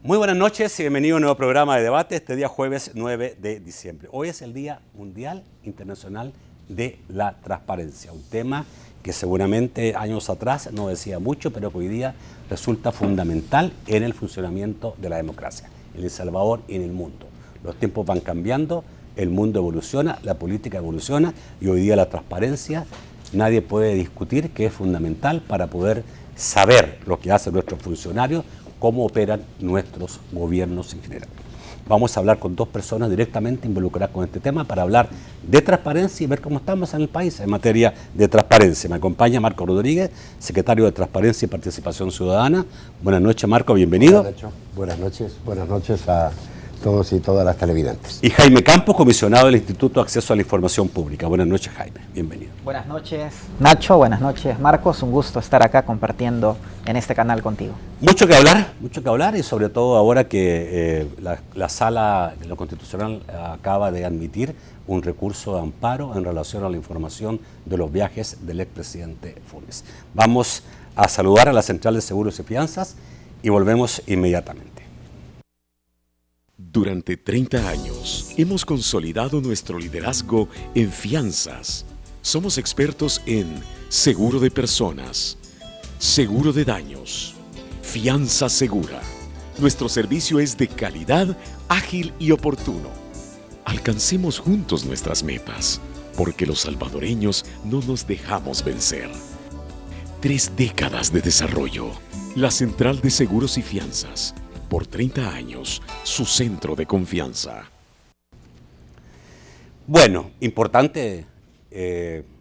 Muy buenas noches y bienvenido a un nuevo programa de debate este día jueves 9 de diciembre. Hoy es el Día Mundial Internacional de la Transparencia, un tema que seguramente años atrás no decía mucho, pero que hoy día resulta fundamental en el funcionamiento de la democracia, en El Salvador y en el mundo. Los tiempos van cambiando, el mundo evoluciona, la política evoluciona y hoy día la transparencia nadie puede discutir que es fundamental para poder saber lo que hacen nuestros funcionarios, cómo operan nuestros gobiernos en general. Vamos a hablar con dos personas directamente involucradas con este tema para hablar de transparencia y ver cómo estamos en el país en materia de transparencia. Me acompaña Marco Rodríguez, secretario de Transparencia y Participación Ciudadana. Buenas noches, Marco, bienvenido. Buenas noches a todos y todas las televidentes. Y Jaime Campos, comisionado del Instituto de Acceso a la Información Pública. Buenas noches, Jaime, bienvenido. Buenas noches, Nacho, buenas noches, Marcos. Un gusto estar acá compartiendo en este canal contigo. Mucho que hablar y sobre todo ahora que la Sala de lo Constitucional acaba de admitir un recurso de amparo en relación a la información de los viajes del expresidente Funes. Vamos a saludar a la Central de Seguros y Fianzas y volvemos inmediatamente. Durante 30 años hemos consolidado nuestro liderazgo en fianzas. Somos expertos en seguro de personas, seguro de daños, fianza segura. Nuestro servicio es de calidad, ágil y oportuno. Alcancemos juntos nuestras metas, porque los salvadoreños no nos dejamos vencer. 3 décadas de desarrollo. La Central de Seguros y Fianzas. Por 30 años, su centro de confianza. Bueno, importante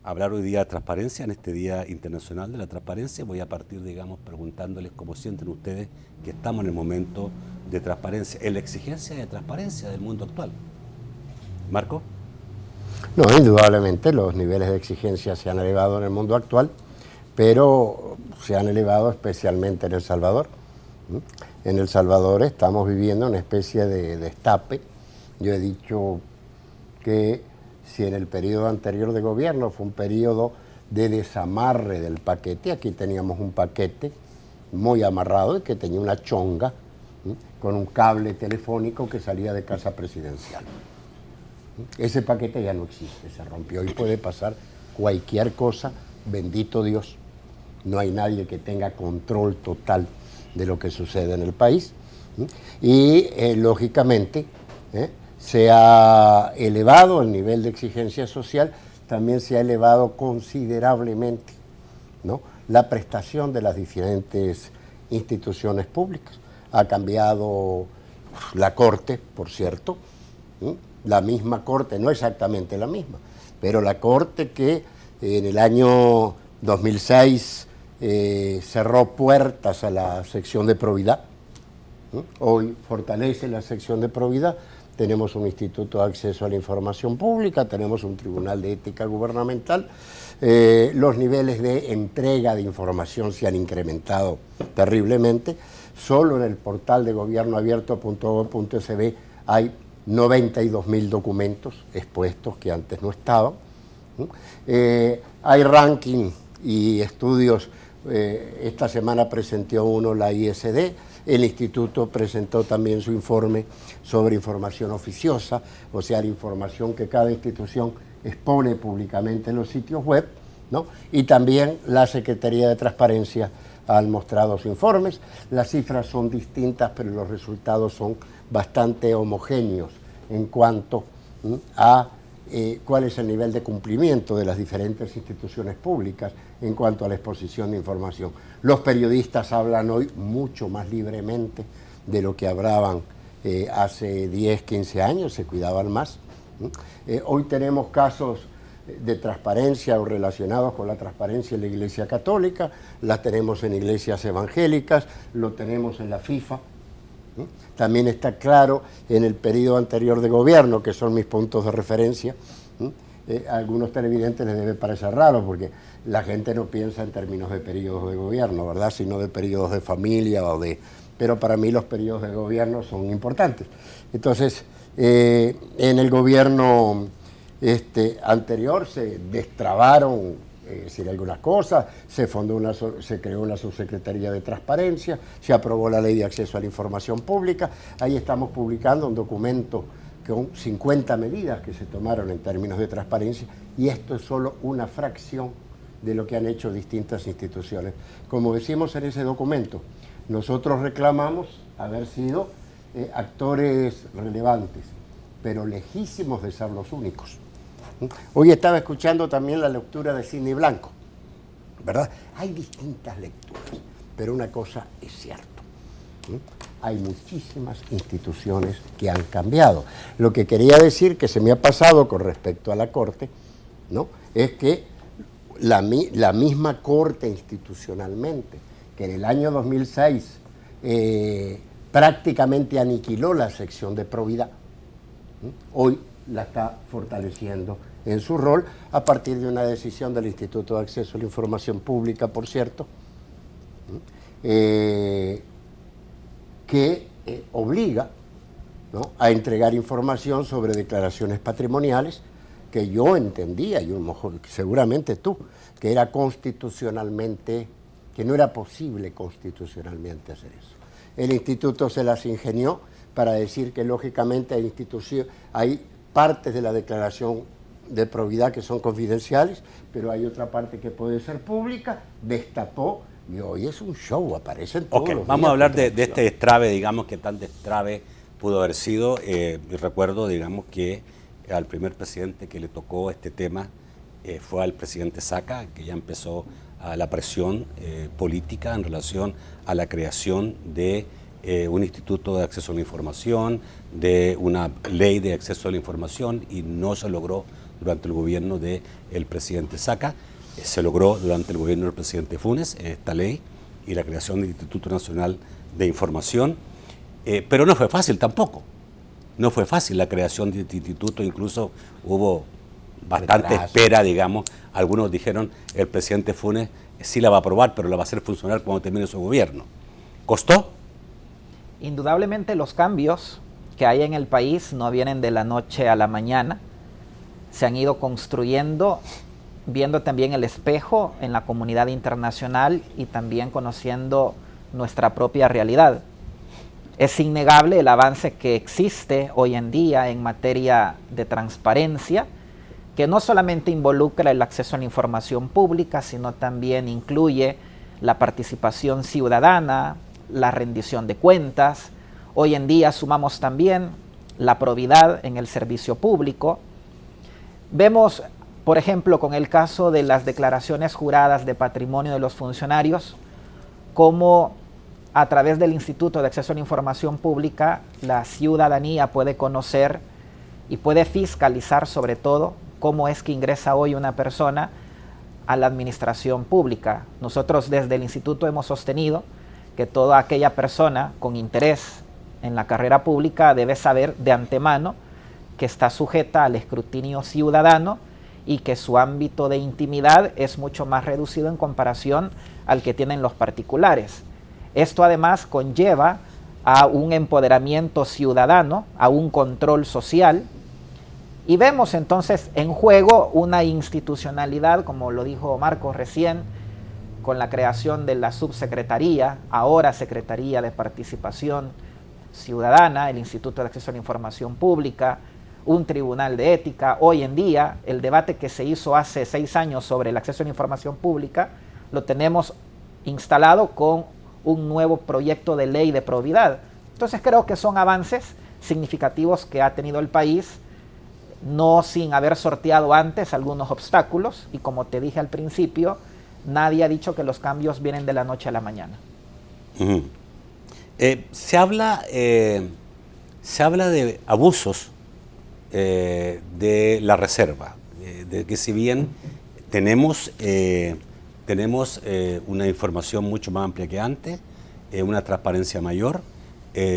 hablar hoy día de transparencia, en este Día Internacional de la Transparencia. Voy a partir, preguntándoles cómo sienten ustedes que estamos en el momento de transparencia, en la exigencia de transparencia del mundo actual. ¿Marco? No, indudablemente los niveles de exigencia se han elevado en el mundo actual, pero se han elevado especialmente en El Salvador. En El Salvador estamos viviendo una especie de destape. Yo he dicho que si en el periodo anterior de gobierno fue un periodo de desamarre del paquete, aquí teníamos un paquete muy amarrado y que tenía una chonga con un cable telefónico que salía de Casa Presidencial. Ese paquete ya no existe, se rompió y puede pasar cualquier cosa, bendito Dios. No hay nadie que tenga control total de lo que sucede en el país y lógicamente se ha elevado el nivel de exigencia social, también se ha elevado considerablemente, ¿no?, la prestación de las diferentes instituciones públicas. Ha cambiado la Corte, por cierto, la misma Corte, no exactamente la misma, pero la Corte que en el año 2006 cerró puertas a la sección de probidad. Hoy fortalece la sección de probidad. Tenemos un Instituto de Acceso a la Información Pública, tenemos un Tribunal de Ética Gubernamental. Los niveles de entrega de información se han incrementado terriblemente. Solo en el portal de gobiernoabierto.gov.sb hay 92.000 documentos expuestos que antes no estaban. Hay ranking y estudios. Esta semana presentó uno la ISD, el instituto presentó también su informe sobre información oficiosa, o sea, la información que cada institución expone públicamente en los sitios web, ¿no? Y también la Secretaría de Transparencia han mostrado sus informes. Las cifras son distintas, pero los resultados son bastante homogéneos en cuanto a cuál es el nivel de cumplimiento de las diferentes instituciones públicas en cuanto a la exposición de información. Los periodistas hablan hoy mucho más libremente de lo que hablaban hace 10, 15 años, se cuidaban más. Hoy tenemos casos de transparencia o relacionados con la transparencia en la Iglesia Católica, las tenemos en iglesias evangélicas, lo tenemos en la FIFA. También está claro en el periodo anterior de gobierno, que son mis puntos de referencia. A algunos televidentes les debe parecer raro porque la gente no piensa en términos de periodos de gobierno, ¿verdad?, sino de periodos de familia pero para mí los periodos de gobierno son importantes. Entonces, en el gobierno anterior se destrabaron decir algunas cosas, se creó una subsecretaría de transparencia, se aprobó la ley de acceso a la información pública, ahí estamos publicando un documento con 50 medidas que se tomaron en términos de transparencia, y esto es solo una fracción de lo que han hecho distintas instituciones. Como decimos en ese documento, nosotros reclamamos haber sido actores relevantes, pero lejísimos de ser los únicos. Hoy estaba escuchando también la lectura de Sidney Blanco, ¿verdad? Hay distintas lecturas, pero una cosa es cierto. Hay muchísimas instituciones que han cambiado. Lo que quería decir, que se me ha pasado con respecto a la Corte, ¿no?, es que la misma Corte institucionalmente, que en el año 2006 prácticamente aniquiló la sección de probidad, hoy la está fortaleciendo en su rol a partir de una decisión del Instituto de Acceso a la Información Pública, por cierto, que obliga, ¿no?, a entregar información sobre declaraciones patrimoniales, que yo entendía, y a lo mejor seguramente tú, que era constitucionalmente, que no era posible constitucionalmente hacer eso. El instituto se las ingenió para decir que lógicamente hay partes de la declaración de probidad que son confidenciales, pero hay otra parte que puede ser pública, destapó, y hoy es un show, aparecen todos los días. Vamos a hablar de este destrave, digamos, que tan destrave pudo haber sido. Y recuerdo, digamos, que al primer presidente que le tocó este tema fue al presidente Saca, que ya empezó la presión política en relación a la creación de un instituto de acceso a la información, de una ley de acceso a la información, y no se logró durante el gobierno del presidente Saca. Se logró durante el gobierno del presidente Funes esta ley y la creación del Instituto Nacional de Información, pero no fue fácil tampoco. No fue fácil la creación de este instituto, incluso hubo bastante espera, digamos. Algunos dijeron el presidente Funes sí la va a aprobar, pero la va a hacer funcionar cuando termine su gobierno. ¿Costó? Indudablemente los cambios que hay en el país no vienen de la noche a la mañana, se han ido construyendo viendo también el espejo en la comunidad internacional y también conociendo nuestra propia realidad. Es innegable el avance que existe hoy en día en materia de transparencia, que no solamente involucra el acceso a la información pública, sino también incluye la participación ciudadana, la rendición de cuentas. Hoy en día sumamos también la probidad en el servicio público. Vemos, por ejemplo, con el caso de las declaraciones juradas de patrimonio de los funcionarios, cómo a través del Instituto de Acceso a la Información Pública la ciudadanía puede conocer y puede fiscalizar sobre todo cómo es que ingresa hoy una persona a la administración pública. Nosotros desde el instituto hemos sostenido que toda aquella persona con interés en la carrera pública debe saber de antemano que está sujeta al escrutinio ciudadano y que su ámbito de intimidad es mucho más reducido en comparación al que tienen los particulares. Esto además conlleva a un empoderamiento ciudadano, a un control social, y vemos entonces en juego una institucionalidad, como lo dijo Marcos recién, con la creación de la subsecretaría, ahora Secretaría de Participación Ciudadana, el Instituto de Acceso a la Información Pública, un tribunal de ética. Hoy en día, el debate que se hizo hace 6 años sobre el acceso a la información pública, lo tenemos instalado con un nuevo proyecto de ley de probidad. Entonces creo que son avances significativos que ha tenido el país, no sin haber sorteado antes algunos obstáculos, y como te dije al principio, nadie ha dicho que los cambios vienen de la noche a la mañana. Se habla de abusos de la reserva, de que si bien tenemos una información mucho más amplia que antes, una transparencia mayor,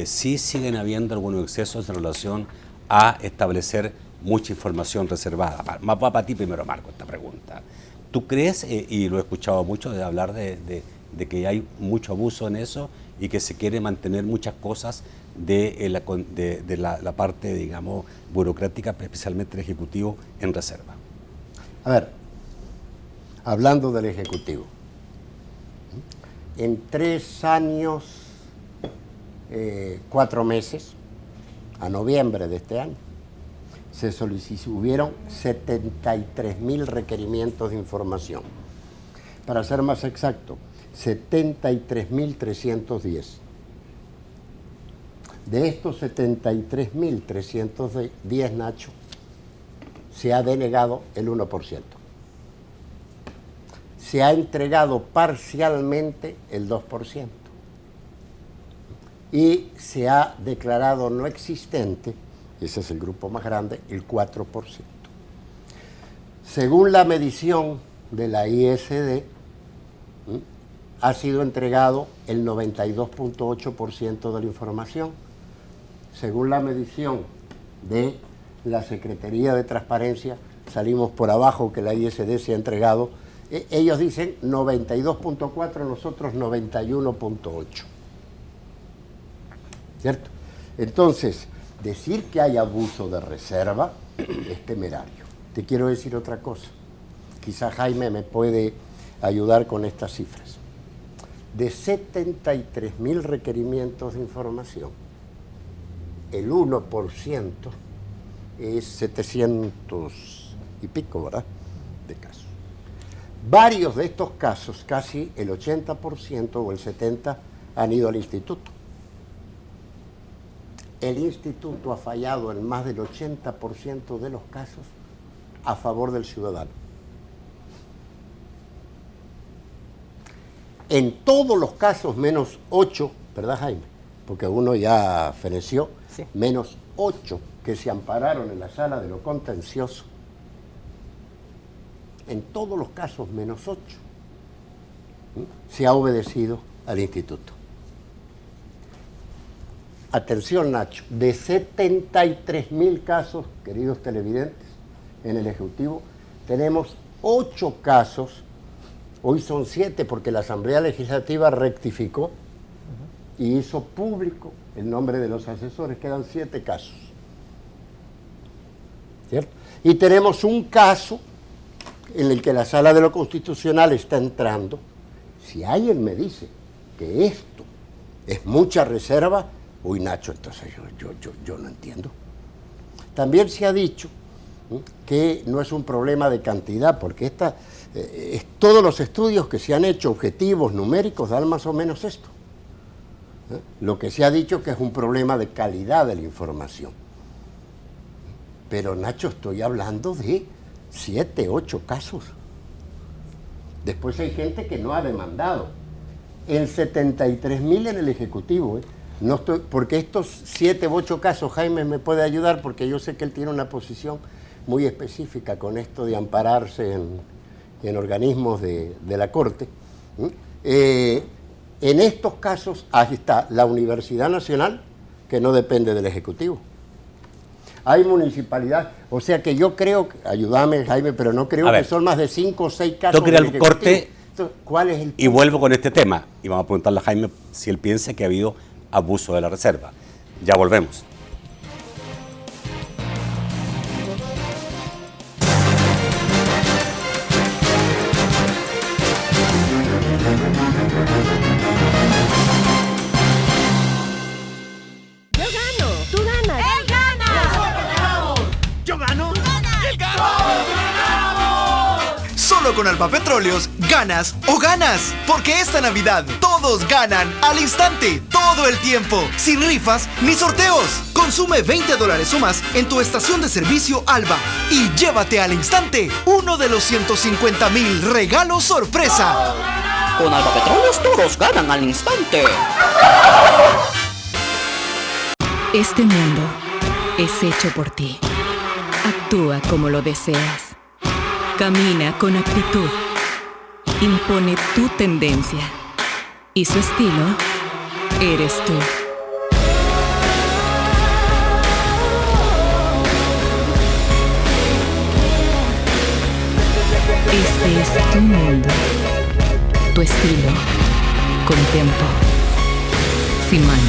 sí siguen habiendo algunos excesos en relación a establecer mucha información reservada. Va para ti primero, Marco, esta pregunta. ¿Tú crees, y lo he escuchado mucho, de hablar de que hay mucho abuso en eso y que se quiere mantener muchas cosas de la parte, digamos, burocrática, especialmente el Ejecutivo, en reserva? A ver, hablando del Ejecutivo. En 3 años, 4 meses, a noviembre de este año, hubieron 73.000 requerimientos de información. Para ser más exacto, 73.310. De estos 73.310, Nacho, se ha denegado el 1%. Se ha entregado parcialmente el 2%. Y se ha declarado no existente, ese es el grupo más grande, el 4%. Según la medición de la ISD, ha sido entregado el 92.8% de la información. Según la medición de la Secretaría de Transparencia, salimos por abajo que la ISD se ha entregado. Ellos dicen 92.4, nosotros 91.8. ¿Cierto? Entonces, decir que hay abuso de reserva es temerario. Te quiero decir otra cosa. Quizá Jaime me puede ayudar con estas cifras. De 73.000 requerimientos de información, el 1% es 700 y pico, ¿verdad?, de casos. Varios de estos casos, casi el 80% o el 70%, han ido al instituto. El instituto ha fallado en más del 80% de los casos a favor del ciudadano. En todos los casos, menos 8, ¿verdad, Jaime? Porque uno ya feneció, sí. Menos 8 que se ampararon en la sala de lo contencioso. En todos los casos, menos 8, se ha obedecido al instituto. Atención, Nacho, de 73.000 casos, queridos televidentes, en el Ejecutivo, tenemos 8 casos, hoy son 7 porque la Asamblea Legislativa rectificó y hizo público el nombre de los asesores, quedan 7 casos. ¿Cierto? Y tenemos un caso en el que la Sala de lo Constitucional está entrando. Si alguien me dice que esto es mucha reserva, uy, Nacho, entonces yo no entiendo. También se ha dicho que no es un problema de cantidad, porque todos los estudios que se han hecho, objetivos, numéricos, dan más o menos esto. Lo que se ha dicho que es un problema de calidad de la información. Pero, Nacho, estoy hablando de 7, 8 casos. Después hay gente que no ha demandado. En 73.000 en el Ejecutivo, No estoy, porque estos 7 u 8 casos, Jaime me puede ayudar, porque yo sé que él tiene una posición muy específica con esto de ampararse en organismos de la Corte. En estos casos, ahí está la Universidad Nacional, que no depende del Ejecutivo. Hay municipalidad, o sea que yo creo, ayúdame, Jaime, pero no creo que son más de 5 o 6 casos. Yo quería el corte. Entonces, ¿cuál es el punto? Y vuelvo con este tema, y vamos a preguntarle a Jaime si él piensa que ha habido abuso de la reserva. Ya volvemos. Yo gano, tú ganas. ¡Él gana! Yo gano. ¡Él gana! Solo con Alba Petróleos ganas o ganas, porque esta Navidad todos ganan al instante, todo el tiempo, sin rifas ni sorteos. Consume $20 o más en tu estación de servicio Alba y llévate al instante uno de los 150,000 regalos sorpresa. Con Alba Petróleos todos ganan al instante. Este mundo es hecho por ti. Actúa como lo deseas. Camina con actitud. Impone tu tendencia. Y su estilo eres tú. Este es tu mundo. Tu estilo. Con tiempo. Simán.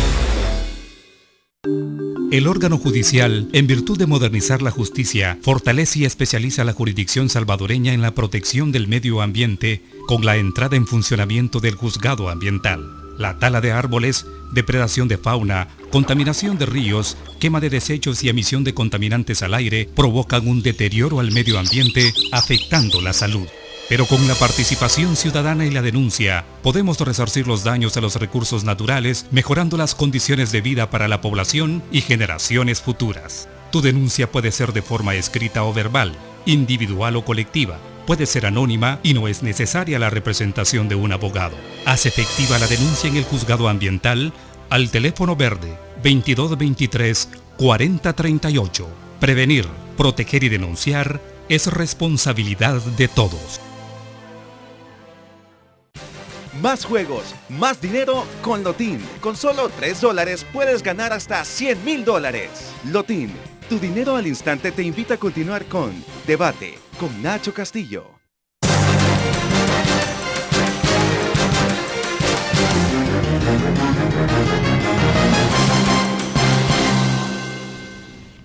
El órgano judicial, en virtud de modernizar la justicia, fortalece y especializa la jurisdicción salvadoreña en la protección del medio ambiente con la entrada en funcionamiento del juzgado ambiental. La tala de árboles, depredación de fauna, contaminación de ríos, quema de desechos y emisión de contaminantes al aire provocan un deterioro al medio ambiente, afectando la salud. Pero con la participación ciudadana y la denuncia, podemos resarcir los daños a los recursos naturales, mejorando las condiciones de vida para la población y generaciones futuras. Tu denuncia puede ser de forma escrita o verbal, individual o colectiva. Puede ser anónima y no es necesaria la representación de un abogado. Haz efectiva la denuncia en el juzgado ambiental al teléfono verde 2223-4038. Prevenir, proteger y denunciar es responsabilidad de todos. Más juegos, más dinero con Lotín. Con solo $3 puedes ganar hasta $100,000. Lotín, tu dinero al instante te invita a continuar con Debate con Nacho Castillo.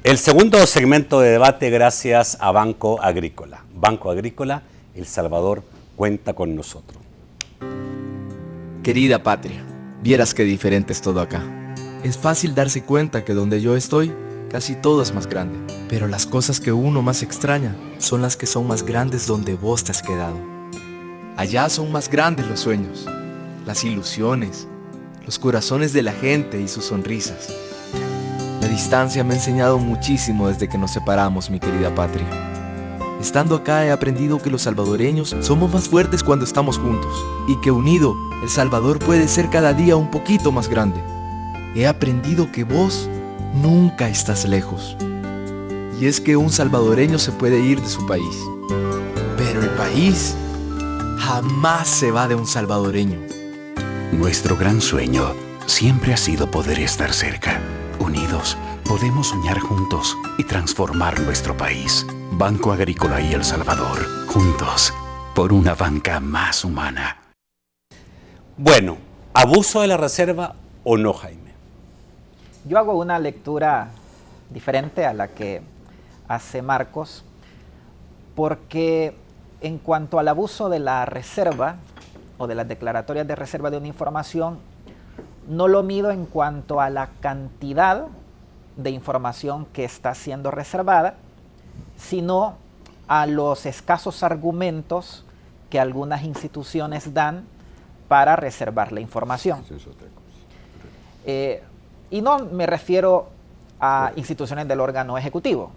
El segundo segmento de debate gracias a Banco Agrícola. Banco Agrícola, El Salvador cuenta con nosotros. Querida patria, vieras qué diferente es todo acá. Es fácil darse cuenta que donde yo estoy, casi todo es más grande. Pero las cosas que uno más extraña son las que son más grandes donde vos te has quedado. Allá son más grandes los sueños, las ilusiones, los corazones de la gente y sus sonrisas. La distancia me ha enseñado muchísimo desde que nos separamos, mi querida patria. Estando acá he aprendido que los salvadoreños somos más fuertes cuando estamos juntos y que unido, El Salvador puede ser cada día un poquito más grande. He aprendido que vos nunca estás lejos. Y es que un salvadoreño se puede ir de su país, pero el país jamás se va de un salvadoreño. Nuestro gran sueño siempre ha sido poder estar cerca. Unidos, podemos soñar juntos y transformar nuestro país. Banco Agrícola y El Salvador, juntos, por una banca más humana. Bueno, ¿abuso de la reserva o no, Jaime? Yo hago una lectura diferente a la que hace Marcos, porque en cuanto al abuso de la reserva o de las declaratorias de reserva de una información, no lo mido en cuanto a la cantidad de información que está siendo reservada, sino a los escasos argumentos que algunas instituciones dan para reservar la información. Y no me refiero a instituciones del órgano ejecutivo,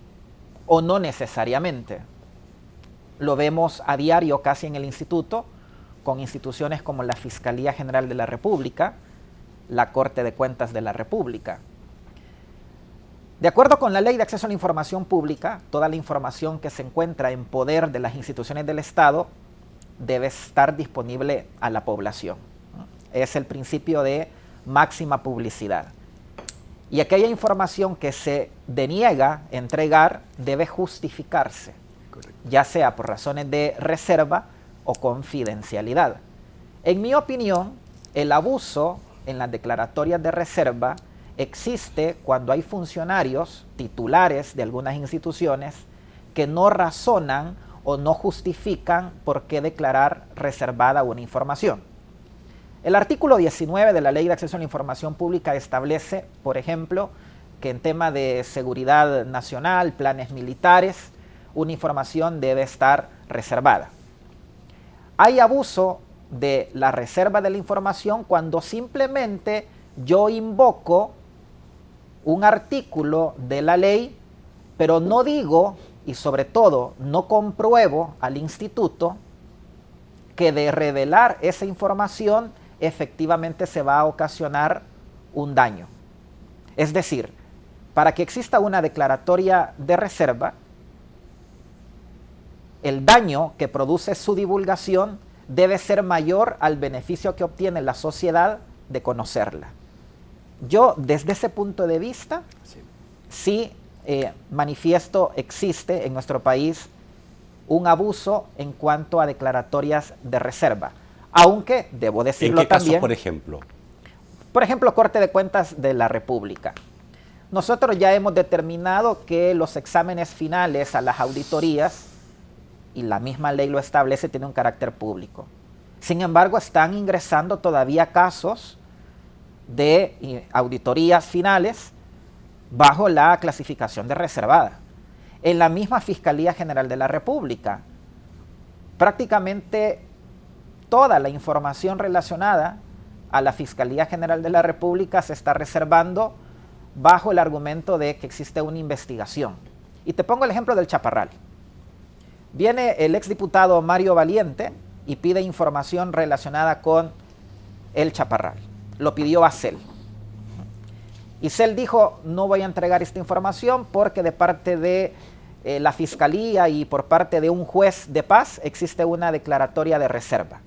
o no necesariamente. Lo vemos a diario casi en el instituto, con instituciones como la Fiscalía General de la República, la Corte de Cuentas de la República. De acuerdo con la Ley de Acceso a la Información Pública, toda la información que se encuentra en poder de las instituciones del Estado debe estar disponible a la población. Es el principio de máxima publicidad. Y aquella información que se deniega entregar debe justificarse, ya sea por razones de reserva o confidencialidad. En mi opinión, el abuso en las declaratorias de reserva existe cuando hay funcionarios titulares de algunas instituciones que no razonan o no justifican por qué declarar reservada una información. El artículo 19 de la Ley de Acceso a la Información Pública establece, por ejemplo, que en tema de seguridad nacional, planes militares, una información debe estar reservada. Hay abuso de la reserva de la información cuando simplemente yo invoco un artículo de la ley, pero no digo, y sobre todo no compruebo al instituto que de revelar esa información efectivamente se va a ocasionar un daño. Es decir, para que exista una declaratoria de reserva, el daño que produce su divulgación debe ser mayor al beneficio que obtiene la sociedad de conocerla. Yo, desde ese punto de vista, sí manifiesto existe en nuestro país un abuso en cuanto a declaratorias de reserva. Aunque, debo decirlo también... ¿En qué casos, por ejemplo? Por ejemplo, Corte de Cuentas de la República. Nosotros ya hemos determinado que los exámenes finales a las auditorías, y la misma ley lo establece, tienen un carácter público. Sin embargo, están ingresando todavía casos de auditorías finales bajo la clasificación de reservada. En la misma Fiscalía General de la República, prácticamente toda la información relacionada a la Fiscalía General de la República se está reservando bajo el argumento de que existe una investigación. Y te pongo el ejemplo del Chaparral. Viene el exdiputado Mario Valiente y pide información relacionada con el Chaparral. Lo pidió a CEL. Y CEL dijo, no voy a entregar esta información porque de parte de la Fiscalía y por parte de un juez de paz existe una declaratoria de reserva.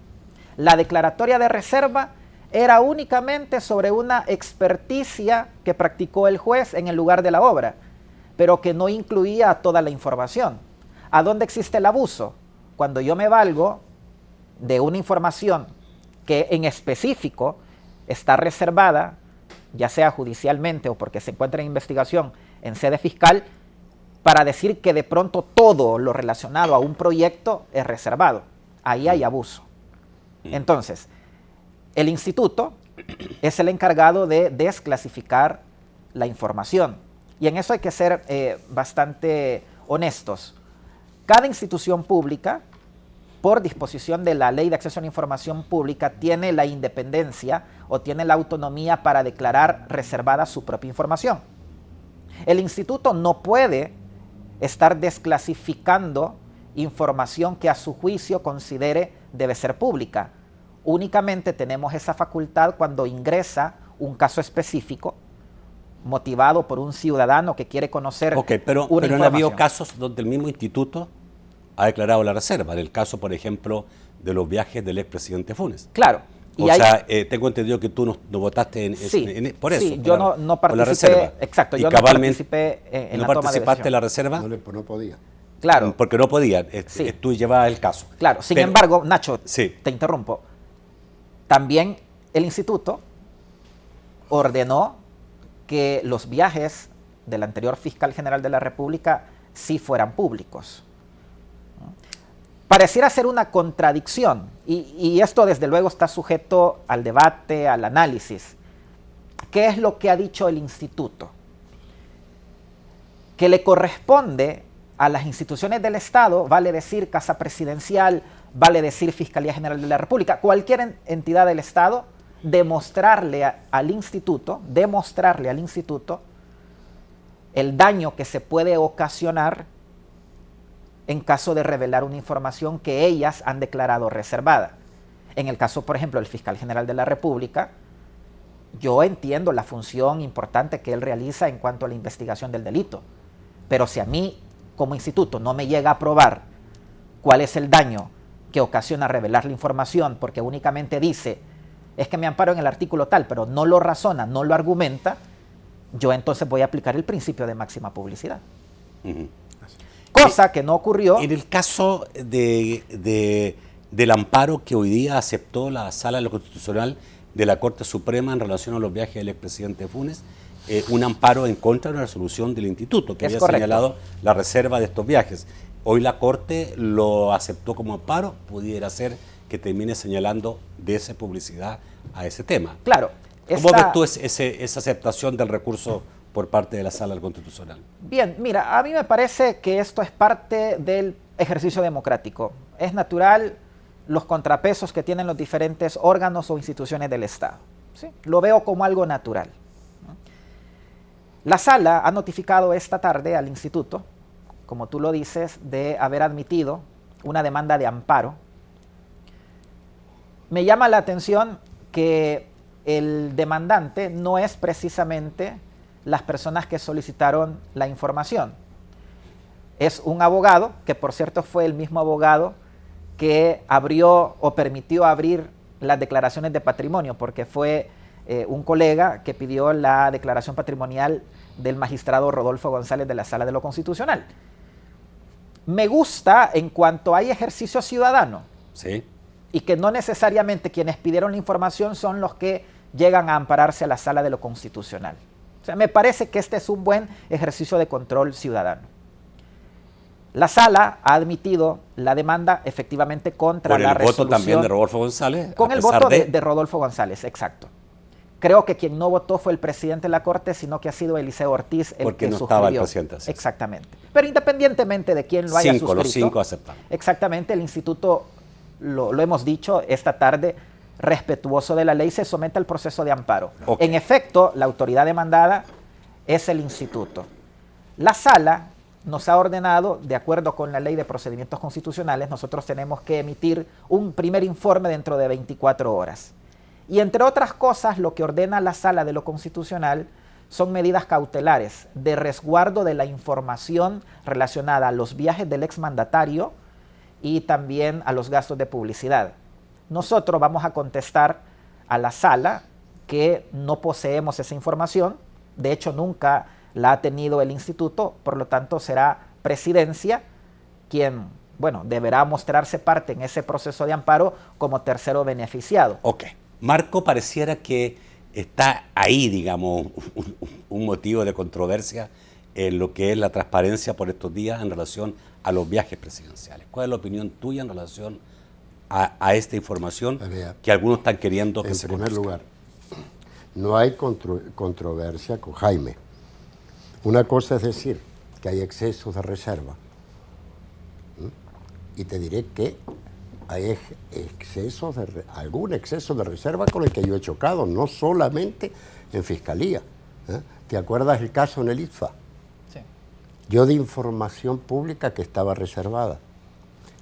La declaratoria de reserva era únicamente sobre una experticia que practicó el juez en el lugar de la obra, pero que no incluía toda la información. ¿A dónde existe el abuso? Cuando yo me valgo de una información que en específico está reservada, ya sea judicialmente o porque se encuentra en investigación en sede fiscal, para decir que de pronto todo lo relacionado a un proyecto es reservado. Ahí hay abuso. Entonces, el instituto es el encargado de desclasificar la información. Y en eso hay que ser bastante honestos. Cada institución pública, por disposición de la Ley de Acceso a la Información Pública, tiene la independencia o tiene la autonomía para declarar reservada su propia información. El instituto no puede estar desclasificando información que a su juicio considere debe ser pública. Únicamente tenemos esa facultad cuando ingresa un caso específico motivado por un ciudadano que quiere conocer pero una han información. habido casos donde el mismo instituto ha declarado la reserva. En el caso, por ejemplo, de los viajes del expresidente Funes. Claro. Tengo entendido que tú no votaste por eso. Sí, yo no participé. Exacto, yo no participé en la toma de decisión. ¿No participaste en la reserva? No podía. Claro. Porque no podía. Tú llevabas el caso. Claro. Sin embargo, Nacho, te interrumpo. También el instituto ordenó que los viajes del anterior fiscal general de la República sí fueran públicos. Pareciera ser una contradicción, y esto desde luego está sujeto al debate, al análisis. ¿Qué es lo que ha dicho el instituto? Que le corresponde a las instituciones del Estado, vale decir Casa Presidencial, vale decir Fiscalía General de la República, cualquier entidad del Estado, demostrarle al instituto el daño que se puede ocasionar en caso de revelar una información que ellas han declarado reservada. En el caso, por ejemplo, del fiscal general de la República, yo entiendo la función importante que él realiza en cuanto a la investigación del delito, pero si a mí, como instituto, no me llega a probar cuál es el daño que ocasiona revelar la información, porque únicamente dice, es que me amparo en el artículo tal, pero no lo razona, no lo argumenta, yo entonces voy a aplicar el principio de máxima publicidad. Cosa que no ocurrió. En el caso del amparo que hoy día aceptó la Sala de lo Constitucional de la Corte Suprema en relación a los viajes del expresidente Funes, un amparo en contra de una resolución del instituto que había señalado la reserva de estos viajes. Hoy la Corte lo aceptó como amparo, pudiera ser que termine señalando de esa publicidad a ese tema. Claro. ¿Cómo ves tú esa aceptación del recurso por parte de la Sala Constitucional? Bien, mira, a mí me parece que esto es parte del ejercicio democrático. Es natural los contrapesos que tienen los diferentes órganos o instituciones del Estado. ¿Sí? Lo veo como algo natural. La Sala ha notificado esta tarde al instituto, como tú lo dices, de haber admitido una demanda de amparo. Me llama la atención que el demandante no es precisamente las personas que solicitaron la información. Es un abogado, que por cierto fue el mismo abogado que abrió o permitió abrir las declaraciones de patrimonio, porque fue un colega que pidió la declaración patrimonial del magistrado Rodolfo González de la Sala de lo Constitucional. Me gusta en cuanto hay ejercicio ciudadano. Sí. Y que no necesariamente quienes pidieron la información son los que llegan a ampararse a la Sala de lo Constitucional. O sea, me parece que este es un buen ejercicio de control ciudadano. La sala ha admitido la demanda efectivamente contra la resolución. Con el voto también de Rodolfo González. Con el voto de Rodolfo González, exacto. Creo que quien no votó fue el presidente de la Corte, sino que ha sido Eliseo Ortiz el porque que no sugirió. Estaba el presidente. Así. Exactamente. Pero independientemente de quién lo haya suscrito. Los 5 aceptaron. Exactamente, el instituto, lo hemos dicho esta tarde, respetuoso de la ley, se somete al proceso de amparo. Okay. En efecto, la autoridad demandada es el instituto. La sala nos ha ordenado, de acuerdo con la ley de procedimientos constitucionales, nosotros tenemos que emitir un primer informe dentro de 24 horas. Y entre otras cosas, lo que ordena la Sala de lo Constitucional son medidas cautelares de resguardo de la información relacionada a los viajes del exmandatario y también a los gastos de publicidad. Nosotros vamos a contestar a la Sala que no poseemos esa información, de hecho nunca la ha tenido el instituto, por lo tanto será Presidencia quien, bueno, deberá mostrarse parte en ese proceso de amparo como tercero beneficiado. Ok. Marco, pareciera que está ahí, digamos, un motivo de controversia en lo que es la transparencia por estos días en relación a los viajes presidenciales. ¿Cuál es la opinión tuya en relación a esta información que algunos están queriendo que se conozca? En primer lugar, no hay controversia con Jaime. Una cosa es decir que hay excesos de reserva. Y te diré que hay algún exceso de reserva con el que yo he chocado, no solamente en Fiscalía. ¿Te acuerdas el caso en el ITFA? Sí. Yo di información pública que estaba reservada.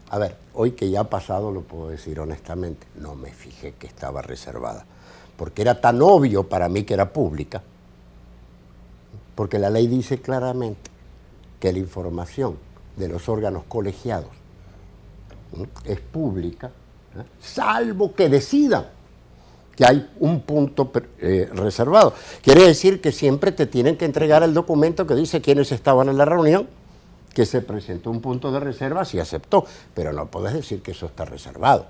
A ver, hoy que ya ha pasado lo puedo decir honestamente, no me fijé que estaba reservada, porque era tan obvio para mí que era pública, porque la ley dice claramente que la información de los órganos colegiados es pública, salvo que decidan que hay un punto reservado. Quiere decir que siempre te tienen que entregar el documento que dice quiénes estaban en la reunión, que se presentó un punto de reserva, si aceptó, pero no puedes decir que eso está reservado.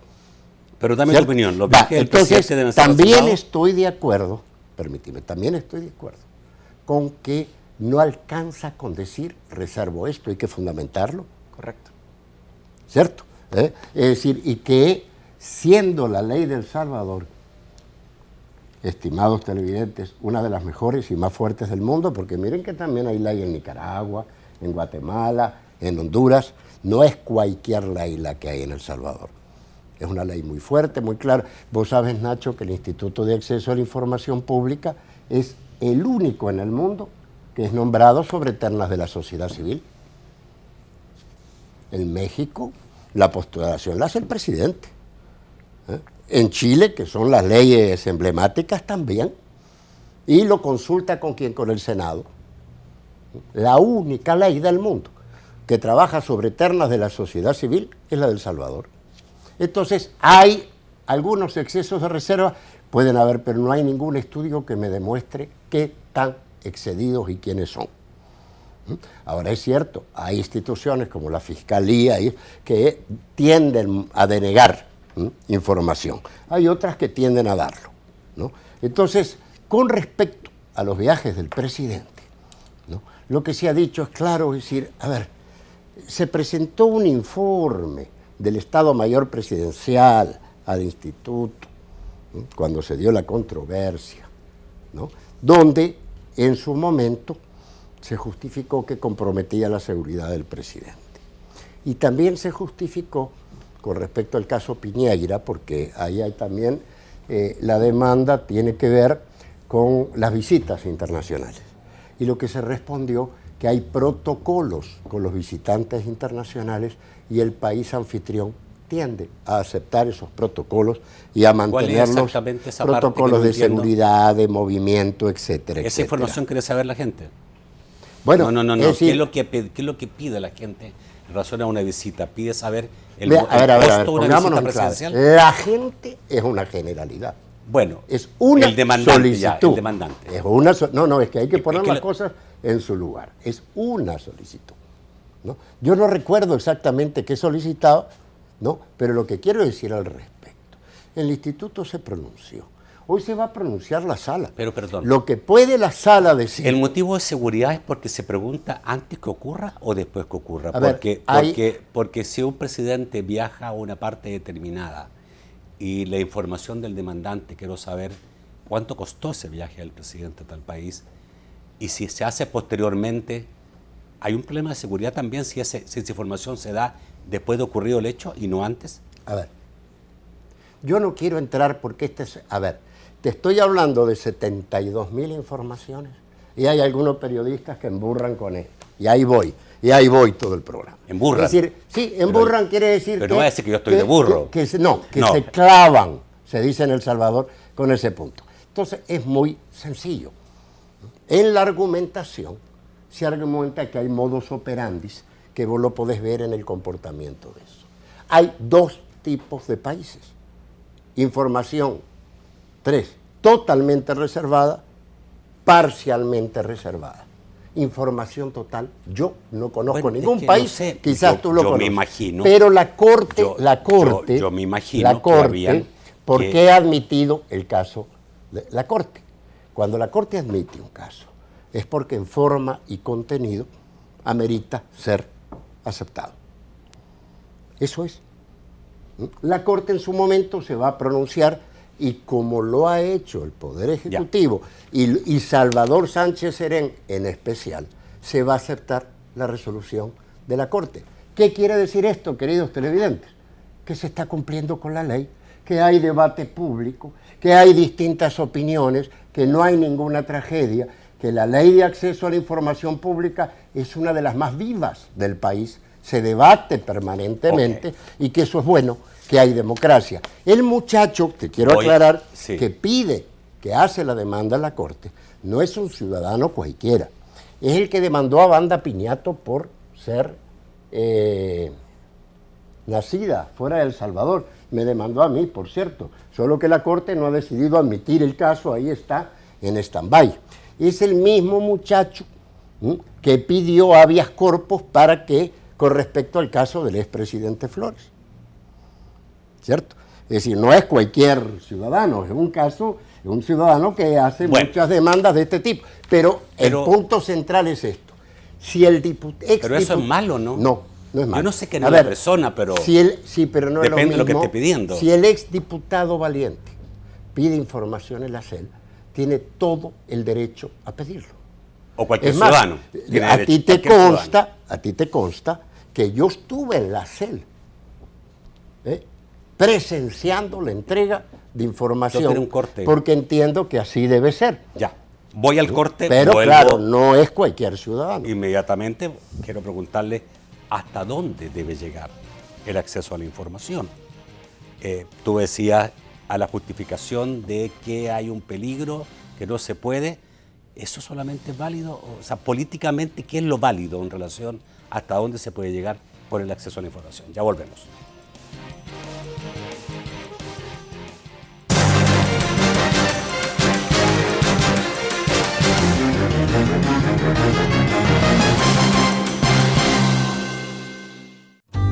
Pero dame tu opinión. Entonces, también estoy de acuerdo, permíteme, también estoy de acuerdo con que no alcanza con decir reservo esto, hay que fundamentarlo. Correcto. ¿Cierto? Es decir, y que siendo la ley del Salvador, estimados televidentes, una de las mejores y más fuertes del mundo, porque miren que también hay ley en Nicaragua, en Guatemala, en Honduras, no es cualquier ley la que hay en El Salvador. Es una ley muy fuerte, muy clara. Vos sabes, Nacho, que el Instituto de Acceso a la Información Pública es el único en el mundo que es nombrado sobre ternas de la sociedad civil. En México, la postulación la hace el presidente. En Chile, que son las leyes emblemáticas también, y lo consulta con quién, con el Senado. La única ley del mundo que trabaja sobre ternas de la sociedad civil es la de El Salvador. Entonces, hay algunos excesos de reserva, pueden haber, pero no hay ningún estudio que me demuestre qué tan excedidos y quiénes son. Ahora es cierto, hay instituciones como la Fiscalía que tienden a denegar información. Hay otras que tienden a darlo, ¿no? Entonces, con respecto a los viajes del presidente, ¿no?, lo que se ha dicho es claro, es decir, a ver, se presentó un informe del Estado Mayor Presidencial al Instituto, ¿no?, cuando se dio la controversia, ¿no?, donde en su momento se justificó que comprometía la seguridad del presidente. Y también se justificó con respecto al caso Piñeira, porque ahí hay también la demanda tiene que ver con las visitas internacionales. Y lo que se respondió, que hay protocolos con los visitantes internacionales y el país anfitrión tiende a aceptar esos protocolos y a mantener los protocolos de seguridad, de movimiento, etcétera. ¿Esa información quiere saber la gente? Bueno, no. Es decir, ¿Qué es lo que pide la gente en relación a una visita? Pide saber el costo de una visita presidencial. La gente es una generalidad. Bueno, es una el demandante, solicitud. Ya, el demandante. Es una es que hay que poner las cosas en su lugar. Es una solicitud, ¿no? Yo no recuerdo exactamente qué solicitaba, ¿no?, pero lo que quiero decir al respecto, el instituto se pronunció. Hoy se va a pronunciar la sala. Pero perdón. Lo que puede la sala decir. ¿El motivo de seguridad es porque se pregunta antes que ocurra o después que ocurra? A ver, Porque si un presidente viaja a una parte determinada y la información del demandante, quiero saber cuánto costó ese viaje del presidente a tal país, y si se hace posteriormente, ¿hay un problema de seguridad también si esa información se da después de ocurrido el hecho y no antes? A ver, yo no quiero entrar porque a ver, te estoy hablando de 72.000 informaciones y hay algunos periodistas que emburran con esto. Y ahí voy todo el programa. ¿Emburran? Es decir, sí, emburran quiere decir pero no va a decir que yo estoy de burro. No, se clavan, se dice en El Salvador, con ese punto. Entonces es muy sencillo. En la argumentación se argumenta que hay modus operandi que vos lo podés ver en el comportamiento de eso. Hay dos tipos de países. Información, 3, totalmente reservada, parcialmente reservada. Información total, yo no conozco ningún país, no sé, quizás tú lo conoces. Yo me imagino. Pero la Corte, yo me imagino ¿por qué ha admitido el caso de la Corte? Cuando la Corte admite un caso, es porque en forma y contenido amerita ser aceptado. Eso es. La Corte en su momento se va a pronunciar y como lo ha hecho el Poder Ejecutivo y Salvador Sánchez Serén en especial, se va a aceptar la resolución de la Corte. ¿Qué quiere decir esto, queridos televidentes? Que se está cumpliendo con la ley, que hay debate público, que hay distintas opiniones, que no hay ninguna tragedia, que la ley de acceso a la información pública es una de las más vivas del país, se debate permanentemente y que eso es bueno, que hay democracia. El muchacho, te quiero aclarar, que pide, que hace la demanda a la Corte, no es un ciudadano cualquiera, es el que demandó a Wanda Piñato por ser nacida fuera de El Salvador. Me demandó a mí, por cierto, solo que la Corte no ha decidido admitir el caso, ahí está en stand-by. Es el mismo muchacho que pidió habeas corpus para que, con respecto al caso del expresidente Flores. ¿Cierto? Es decir, no es cualquier ciudadano, es un ciudadano que hace muchas demandas de este tipo. Pero el punto central es esto. Si el pero eso es malo, ¿no? No, no es malo. Yo no sé qué es la persona, pero pero no depende es lo mismo. De lo que esté pidiendo. Si el exdiputado Valiente pide información en la CEL, tiene todo el derecho a pedirlo. O cualquier ciudadano. A ti te consta que yo estuve en la CEL presenciando la entrega de información, porque entiendo que así debe ser. Ya, voy al corte. Pero claro, no es cualquier ciudadano. Inmediatamente quiero preguntarle hasta dónde debe llegar el acceso a la información. Tú decías a la justificación de que hay un peligro, que no se puede. ¿Eso solamente es válido? O sea, políticamente, ¿qué es lo válido en relación hasta dónde se puede llegar por el acceso a la información? Ya volvemos.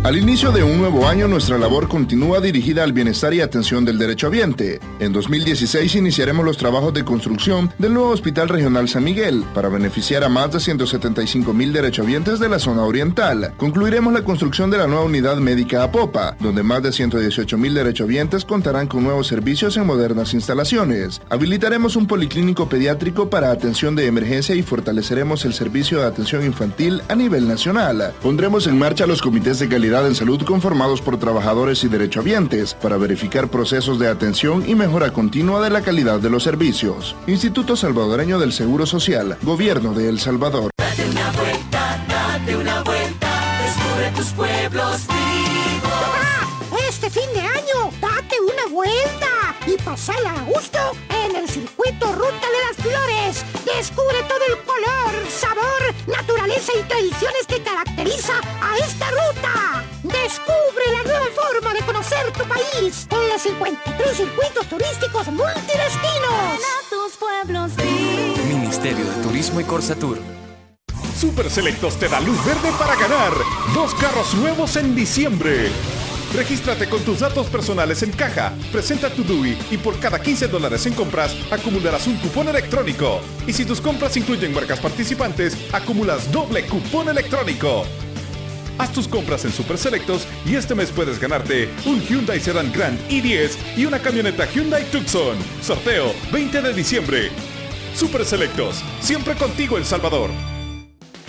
Al inicio de un nuevo año, nuestra labor continúa dirigida al bienestar y atención del derechohabiente. En 2016 iniciaremos los trabajos de construcción del nuevo Hospital Regional San Miguel para beneficiar a más de 175,000 derechohabientes de la zona oriental. Concluiremos la construcción de la nueva unidad médica Apopa, donde más de 118,000 derechohabientes contarán con nuevos servicios en modernas instalaciones. Habilitaremos un policlínico pediátrico para atención de emergencia y fortaleceremos el servicio de atención infantil a nivel nacional. Pondremos en marcha los comités de calidad en salud conformados por trabajadores y derechohabientes para verificar procesos de atención y mejora continua de la calidad de los servicios. Instituto Salvadoreño del Seguro Social, Gobierno de El Salvador. Date una vuelta, descubre tus pueblos vivos. ¡Papá! Este fin de año, date una vuelta y pasala a gusto en el circuito Ruta de las Flores. Descubre todo el color, sabor, naturaleza y tradiciones que caracteriza a esta ruta. Descubre la nueva forma de conocer tu país en los 53 circuitos turísticos multidestinos. A tus pueblos vivos. Ministerio de Turismo y Corsatur. Super Selectos te da luz verde para ganar 2 carros nuevos en diciembre. Regístrate con tus datos personales en caja, presenta tu DUI y por cada $15 en compras acumularás un cupón electrónico. Y si tus compras incluyen marcas participantes, acumulas doble cupón electrónico. Haz tus compras en Super Selectos y este mes puedes ganarte un Hyundai Sedan Grand i10 y una camioneta Hyundai Tucson. Sorteo 20 de diciembre. Super Selectos, siempre contigo El Salvador.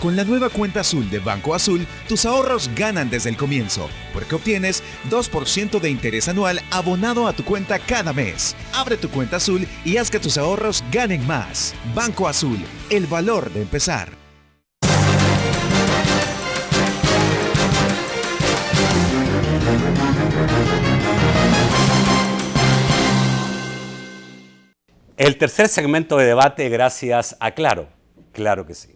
Con la nueva cuenta azul de Banco Azul, tus ahorros ganan desde el comienzo, porque obtienes 2% de interés anual abonado a tu cuenta cada mes. Abre tu cuenta azul y haz que tus ahorros ganen más. Banco Azul, el valor de empezar. El tercer segmento de debate gracias a Claro. Claro que sí.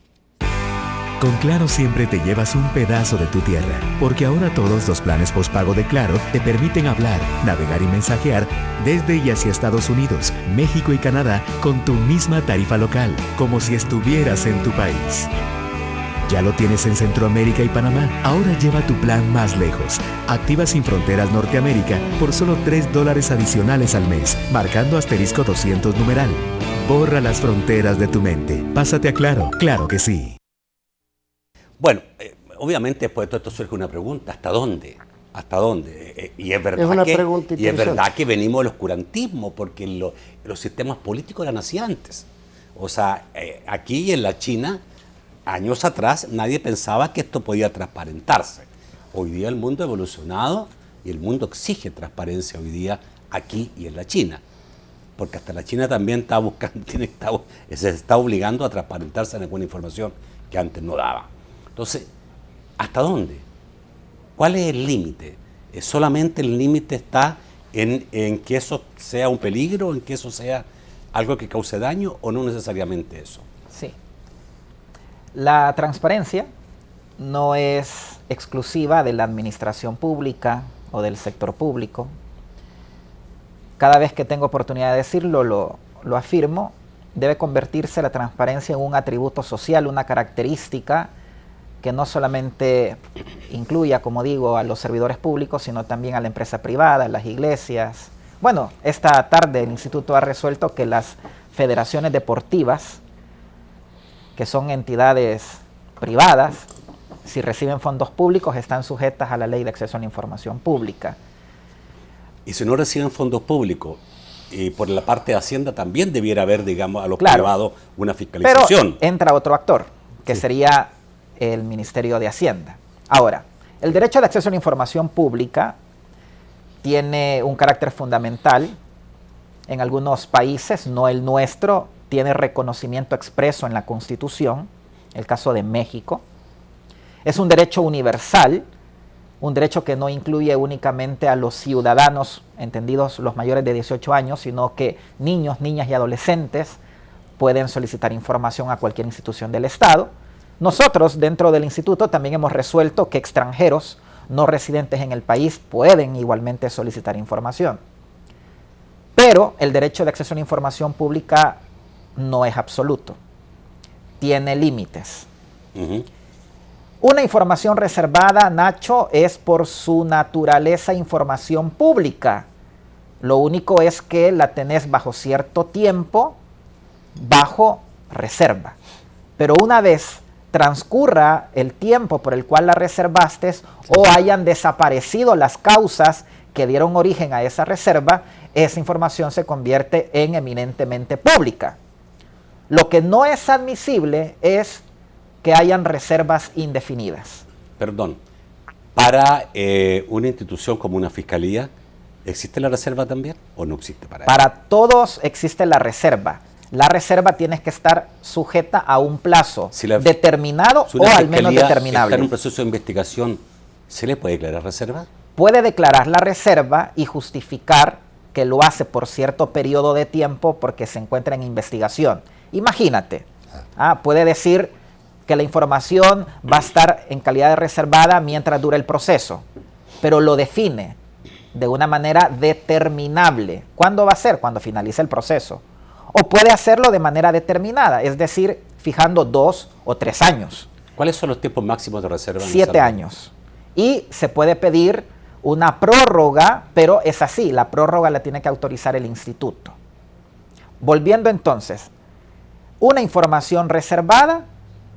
Con Claro siempre te llevas un pedazo de tu tierra, porque ahora todos los planes postpago de Claro te permiten hablar, navegar y mensajear desde y hacia Estados Unidos, México y Canadá con tu misma tarifa local, como si estuvieras en tu país. ¿Ya lo tienes en Centroamérica y Panamá? Ahora lleva tu plan más lejos. Activa Sin Fronteras Norteamérica por solo $3 adicionales al mes, marcando *200 numeral. Borra las fronteras de tu mente. Pásate a Claro. Claro que sí. Bueno, obviamente después de todo esto surge una pregunta, ¿hasta dónde? ¿Hasta dónde? Y es verdad, es una pregunta y es verdad que venimos del oscurantismo, porque los sistemas políticos eran así antes. O sea, aquí y en la China, años atrás, nadie pensaba que esto podía transparentarse. Hoy día el mundo ha evolucionado y el mundo exige transparencia hoy día aquí y en la China. Porque hasta la China también está buscando, se está obligando a transparentarse en alguna información que antes no daba. Entonces, ¿hasta dónde? ¿Cuál es el límite? ¿Solamente el límite está en que eso sea un peligro, en que eso sea algo que cause daño o no necesariamente eso? Sí. La transparencia no es exclusiva de la administración pública o del sector público. Cada vez que tengo oportunidad de decirlo, lo afirmo, debe convertirse la transparencia en un atributo social, una característica que no solamente incluya, como digo, a los servidores públicos, sino también a la empresa privada, a las iglesias. Bueno, esta tarde el instituto ha resuelto que las federaciones deportivas, que son entidades privadas, si reciben fondos públicos, están sujetas a la Ley de Acceso a la Información Pública. Y si no reciben fondos públicos, y por la parte de Hacienda también debiera haber, digamos, a los privados una fiscalización. Pero entra otro actor, que sería el Ministerio de Hacienda. Ahora, el derecho de acceso a la información pública tiene un carácter fundamental. En algunos países, no el nuestro, tiene reconocimiento expreso en la Constitución, el caso de México. Es un derecho universal, un derecho que no incluye únicamente a los ciudadanos, entendidos los mayores de 18 años, sino que niños, niñas y adolescentes pueden solicitar información a cualquier institución del Estado. Nosotros, dentro del instituto, también hemos resuelto que extranjeros no residentes en el país pueden igualmente solicitar información. Pero el derecho de acceso a la información pública no es absoluto. Tiene límites. Una información reservada, Nacho, es por su naturaleza información pública. Lo único es que la tenés bajo cierto tiempo, bajo reserva. Pero una vez transcurra el tiempo por el cual la reservaste o hayan desaparecido las causas que dieron origen a esa reserva, esa información se convierte en eminentemente pública. Lo que no es admisible es que hayan reservas indefinidas. Perdón, para una institución como una fiscalía, ¿existe la reserva también o no existe para Para todos existe la reserva. La reserva tiene que estar sujeta a un plazo determinado o al menos determinable. ¿Está en un proceso de investigación? ¿Se le puede declarar reserva? Puede declarar la reserva y justificar que lo hace por cierto periodo de tiempo porque se encuentra en investigación. Imagínate, puede decir que la información va a estar en calidad de reservada mientras dure el proceso, pero lo define de una manera determinable. ¿Cuándo va a ser? Cuando finalice el proceso. O puede hacerlo de manera determinada, es decir, fijando 2 o 3 años. ¿Cuáles son los tiempos máximos de reserva? 7 años. Y se puede pedir una prórroga, pero es así, la prórroga la tiene que autorizar el instituto. Volviendo entonces, una información reservada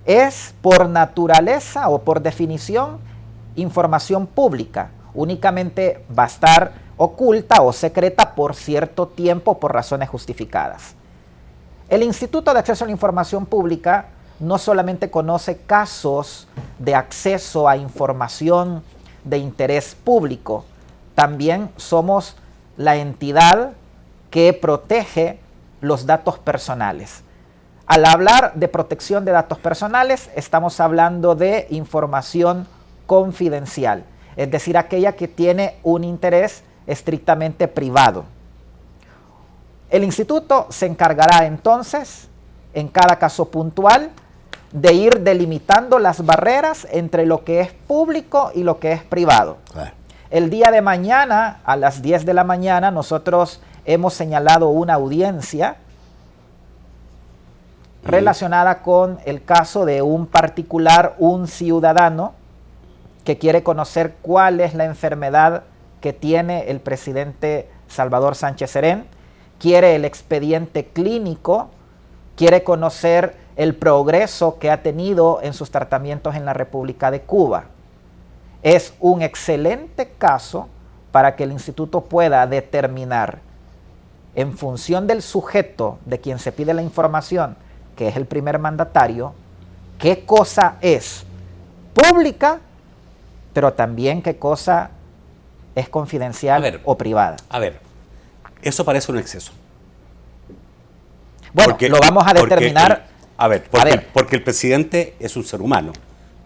es por naturaleza o por definición información pública. Únicamente va a estar oculta o secreta por cierto tiempo por razones justificadas. El Instituto de Acceso a la Información Pública no solamente conoce casos de acceso a información de interés público, también somos la entidad que protege los datos personales. Al hablar de protección de datos personales, estamos hablando de información confidencial, es decir, aquella que tiene un interés estrictamente privado. El instituto se encargará entonces, en cada caso puntual, de ir delimitando las barreras entre lo que es público y lo que es privado. El día de mañana, a las 10 de la mañana, nosotros hemos señalado una audiencia relacionada con el caso de un particular, un ciudadano, que quiere conocer cuál es la enfermedad que tiene el presidente Salvador Sánchez Serén, quiere el expediente clínico, quiere conocer el progreso que ha tenido en sus tratamientos en la República de Cuba. Es un excelente caso para que el instituto pueda determinar, en función del sujeto de quien se pide la información, que es el primer mandatario, qué cosa es pública, pero también qué cosa es confidencial o privada. A ver, eso parece un exceso. Bueno, lo vamos a determinar. Porque el presidente es un ser humano.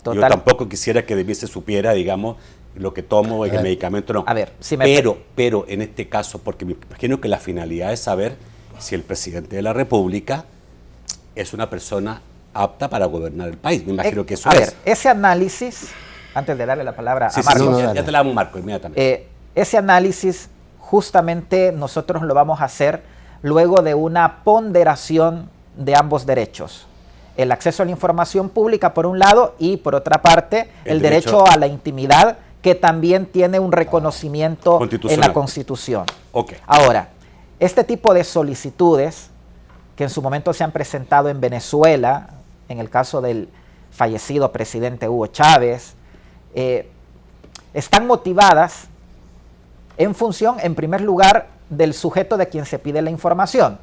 Total. Yo tampoco quisiera que Denise supiera, digamos, lo que tomo, el medicamento, no. A ver, si pero en este caso, porque me imagino que la finalidad es saber si el presidente de la República es una persona apta para gobernar el país. Me imagino que eso es. A ver, ese análisis, antes de darle la palabra a Marcos. Ya te la damos, Marco, inmediatamente. Ese análisis justamente nosotros lo vamos a hacer luego de una ponderación de ambos derechos. El acceso a la información pública por un lado y por otra parte el derecho a la intimidad, que también tiene un reconocimiento en la Constitución. Ahora, este tipo de solicitudes que en su momento se han presentado en Venezuela, en el caso del fallecido presidente Hugo Chávez, están motivadas en función, en primer lugar, del sujeto de quien se pide la información.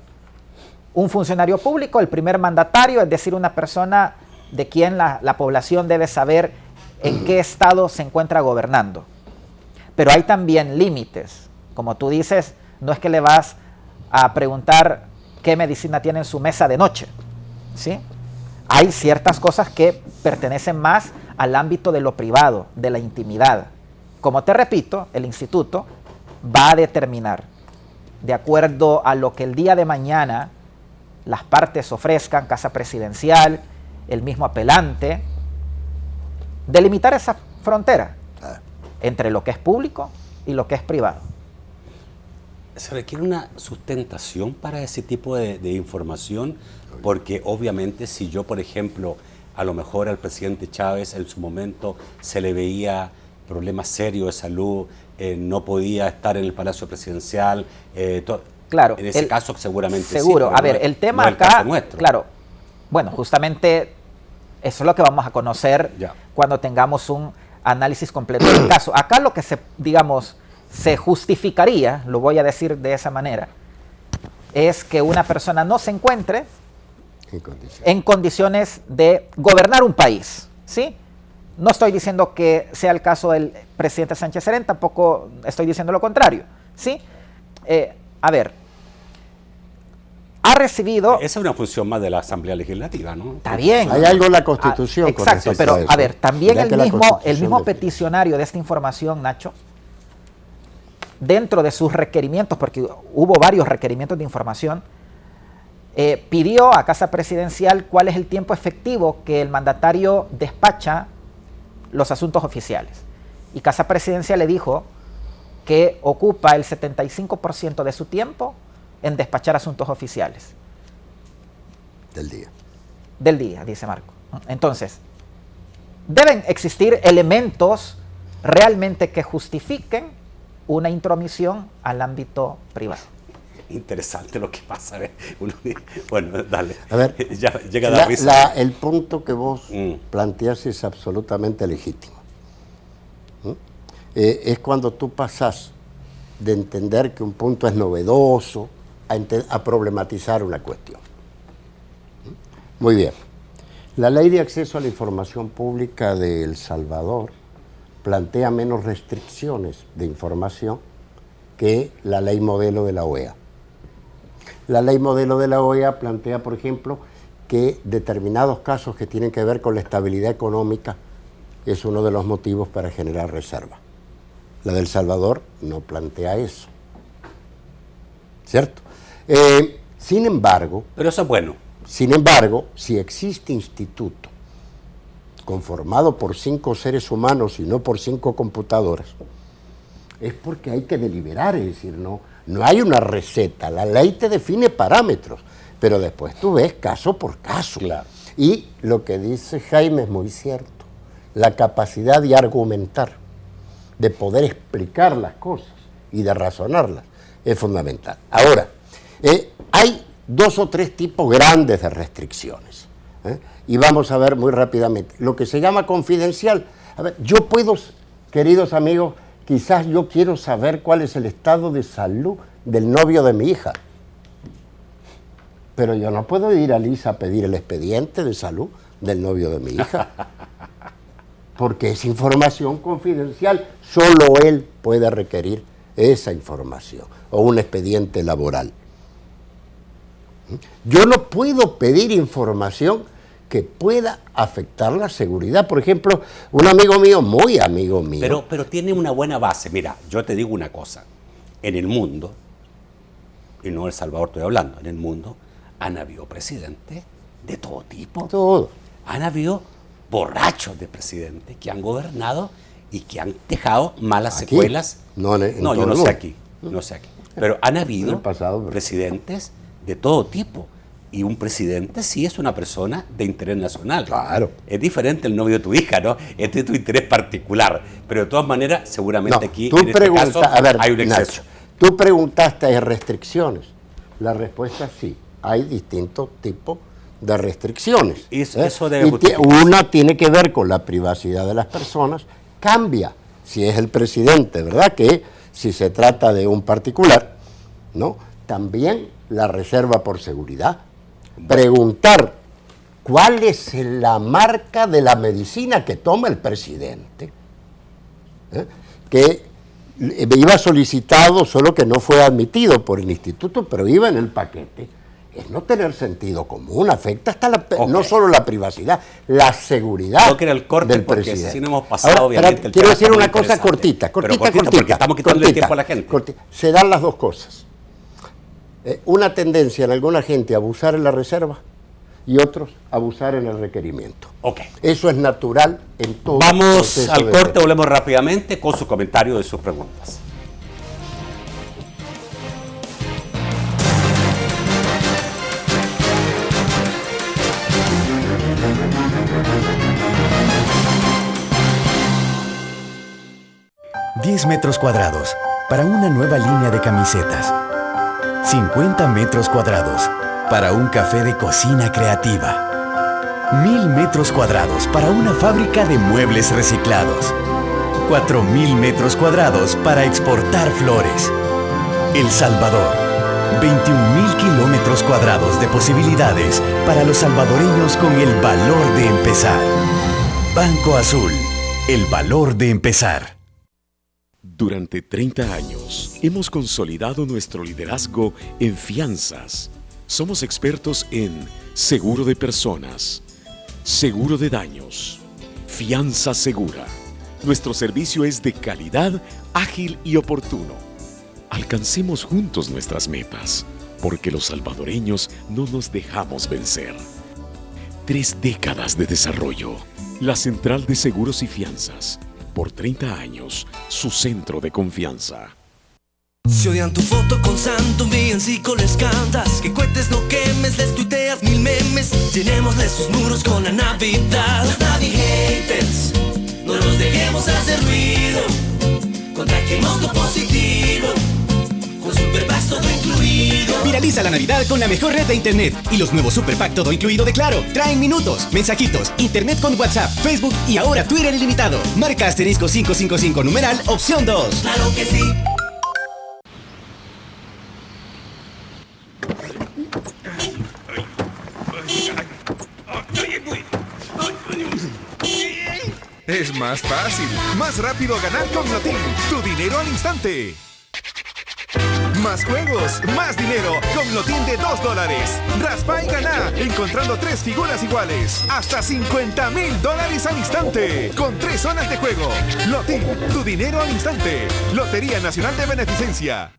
Un funcionario público, el primer mandatario, es decir, una persona de quien la población debe saber en qué estado se encuentra gobernando. Pero hay también límites. Como tú dices, no es que le vas a preguntar qué medicina tiene en su mesa de noche, ¿sí? Hay ciertas cosas que pertenecen más al ámbito de lo privado, de la intimidad. Como te repito, el instituto va a determinar, de acuerdo a lo que el día de mañana las partes ofrezcan, Casa Presidencial, el mismo apelante, delimitar esa frontera entre lo que es público y lo que es privado. Se requiere una sustentación para ese tipo de información, porque obviamente si yo, por ejemplo, a lo mejor al presidente Chávez en su momento se le veía problemas serios de salud, no podía estar en el Palacio Presidencial, claro, en ese caso seguramente seguro. Sí, A ver, el tema acá, claro, bueno, justamente eso es lo que vamos a conocer cuando tengamos un análisis completo del caso. Acá lo que se justificaría, lo voy a decir de esa manera, es que una persona no se encuentre en condiciones de gobernar un país, ¿sí? No estoy diciendo que sea el caso del presidente Sánchez Serén, tampoco estoy diciendo lo contrario, ¿sí? A ver, ha recibido... Esa es una función más de la Asamblea Legislativa, ¿no? Está bien. Hay algo en la Constitución. Exacto, pero a ver, también el mismo peticionario de esta información, Nacho, dentro de sus requerimientos, porque hubo varios requerimientos de información, pidió a Casa Presidencial cuál es el tiempo efectivo que el mandatario despacha los asuntos oficiales. Y Casa Presidencial le dijo que ocupa el 75% de su tiempo en despachar asuntos oficiales. Del día. Del día, dice Marco. Entonces, deben existir elementos realmente que justifiquen una intromisión al ámbito privado. Interesante lo que pasa. Bueno, dale. A ver, ya llega la risa. El punto que vos planteas es absolutamente legítimo. Es cuando tú pasas de entender que un punto es novedoso a problematizar una cuestión. Muy bien. La Ley de Acceso a la Información Pública de El Salvador plantea menos restricciones de información que la ley modelo de la OEA. La ley modelo de la OEA plantea, por ejemplo, que determinados casos que tienen que ver con la estabilidad económica es uno de los motivos para generar reserva. La de El Salvador no plantea eso. ¿Cierto? Sin embargo... Pero eso es bueno. Sin embargo, si existe instituto conformado por 5 seres humanos y no por 5 computadoras, es porque hay que deliberar, es decir, no hay una receta, la ley te define parámetros, pero después tú ves caso por caso. Claro. Y lo que dice Jaime es muy cierto, la capacidad de argumentar, de poder explicar las cosas y de razonarlas es fundamental. Ahora, hay 2 o 3 tipos grandes de restricciones, y vamos a ver muy rápidamente. Lo que se llama confidencial. A ver, yo puedo, queridos amigos, quizás yo quiero saber cuál es el estado de salud del novio de mi hija, pero yo no puedo ir a Lisa a pedir el expediente de salud del novio de mi hija, porque es información confidencial, solo él puede requerir esa información, o un expediente laboral. Yo no puedo pedir información que pueda afectar la seguridad. Por ejemplo, un amigo mío, muy amigo mío... Pero tiene una buena base. Mira, yo te digo una cosa. En el mundo, y no El Salvador estoy hablando, en el mundo han habido presidentes de todo tipo. Todo. Han habido borrachos de presidentes que han gobernado y que han dejado malas ¿Aquí? Secuelas. No, yo no sé aquí. No sé aquí. Pero han habido presidentes de todo tipo. Y un presidente sí es una persona de interés nacional. Claro. Es diferente el novio de tu hija, ¿no? Es de tu interés particular. Pero de todas maneras, seguramente aquí, en este caso, hay un exceso. Nacho, tú preguntaste, ¿hay restricciones? La respuesta es sí. Hay distintos tipos de restricciones. Eso debe justificarse. Una tiene que ver con la privacidad de las personas. Cambia si es el presidente, ¿verdad? Que si se trata de un particular, ¿no? También la reserva por seguridad. Preguntar cuál es la marca de la medicina que toma el presidente, que iba solicitado, solo que no fue admitido por el instituto, pero iba en el paquete, es no tener sentido común, afecta hasta no solo la privacidad, la seguridad no el corte del porque presidente. Si no hemos pasado, ahora, obviamente, quiero decir una cosa cortita, porque estamos quitando el tiempo a la gente. Se dan las dos cosas. Una tendencia en alguna gente a abusar en la reserva y otros a abusar en el requerimiento. Okay. Eso es natural en todo. Vamos al corte, volvemos rápidamente con su comentario de sus preguntas. $10 metros cuadrados para una nueva línea de camisetas. 50 metros cuadrados para un café de cocina creativa. 1000 metros cuadrados para una fábrica de muebles reciclados. 4000 metros cuadrados para exportar flores. El Salvador. 21.000 kilómetros cuadrados de posibilidades para los salvadoreños con el valor de empezar. Banco Azul. El valor de empezar. Durante 30 años hemos consolidado nuestro liderazgo en fianzas. Somos expertos en seguro de personas, seguro de daños, fianza segura. Nuestro servicio es de calidad, ágil y oportuno. Alcancemos juntos nuestras metas, porque los salvadoreños no nos dejamos vencer. 3 décadas de desarrollo. La Central de Seguros y Fianzas. Por 30 años, su centro de confianza. Si odian tu foto con santo, villancico les cantas. Que cuentes, no quemes, les tuiteas 1000 memes. Llenémosle sus muros con la Navidad. Los Navi haters No nos dejemos hacer ruido, contagiemos lo positivo. Con Super Packs todo incluido. Viraliza la Navidad con la mejor red de internet. Y los nuevos Super Pack todo incluido de Claro traen minutos, mensajitos, internet con WhatsApp, Facebook y ahora Twitter ilimitado. Marca asterisco 555 numeral opción 2. Claro que sí. Es más fácil, más rápido ganar con Lotín. Tu dinero al instante. Más juegos, más dinero con Lotín de $2. Raspa y gana, encontrando 3 figuras iguales. Hasta $50,000 al instante, con 3 zonas de juego. Lotín, tu dinero al instante. Lotería Nacional de Beneficencia.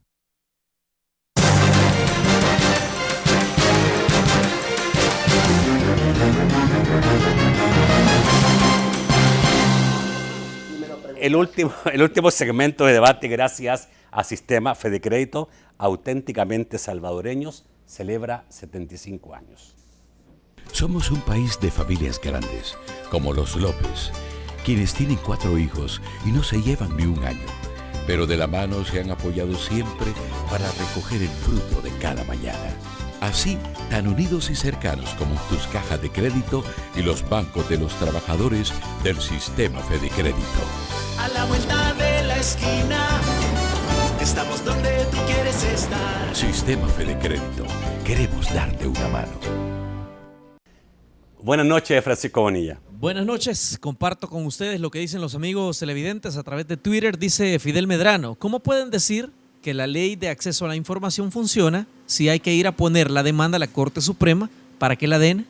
El último segmento de debate, gracias a Sistema Fedecrédito, auténticamente salvadoreños, celebra 75 años. Somos un país de familias grandes, como los López, quienes tienen 4 hijos y no se llevan ni un año, pero de la mano se han apoyado siempre para recoger el fruto de cada mañana. Así, tan unidos y cercanos como tus cajas de crédito y los bancos de los trabajadores del Sistema Fedecrédito. A la vuelta de la esquina, estamos donde tú quieres estar. Sistema Fedecrédito, queremos darte una mano. Buenas noches, Francisco Bonilla. Buenas noches, comparto con ustedes lo que dicen los amigos televidentes a través de Twitter. Dice Fidel Medrano, ¿cómo pueden decir que la ley de acceso a la información funciona si hay que ir a poner la demanda a la Corte Suprema para que la den?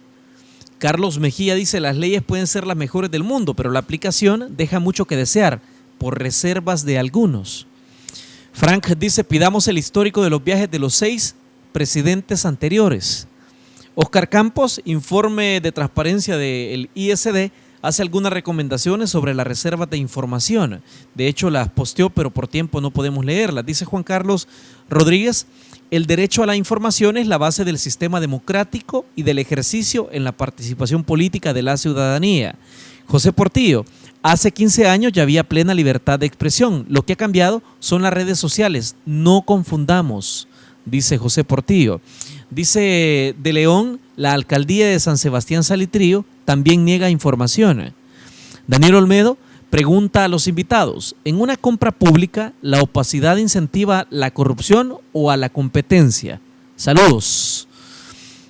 Carlos Mejía dice, las leyes pueden ser las mejores del mundo, pero la aplicación deja mucho que desear por reservas de algunos. Frank dice, pidamos el histórico de los viajes de los 6 presidentes anteriores. Oscar Campos, informe de transparencia del ISD, hace algunas recomendaciones sobre las reservas de información. De hecho, las posteó, pero por tiempo no podemos leerlas. Dice Juan Carlos Rodríguez, el derecho a la información es la base del sistema democrático y del ejercicio en la participación política de la ciudadanía. José Portillo, hace 15 años ya había plena libertad de expresión. Lo que ha cambiado son las redes sociales. No confundamos, dice José Portillo. Dice De León, la alcaldía de San Sebastián Salitrío también niega información. Daniel Olmedo pregunta a los invitados, ¿en una compra pública la opacidad incentiva la corrupción o a la competencia? Saludos.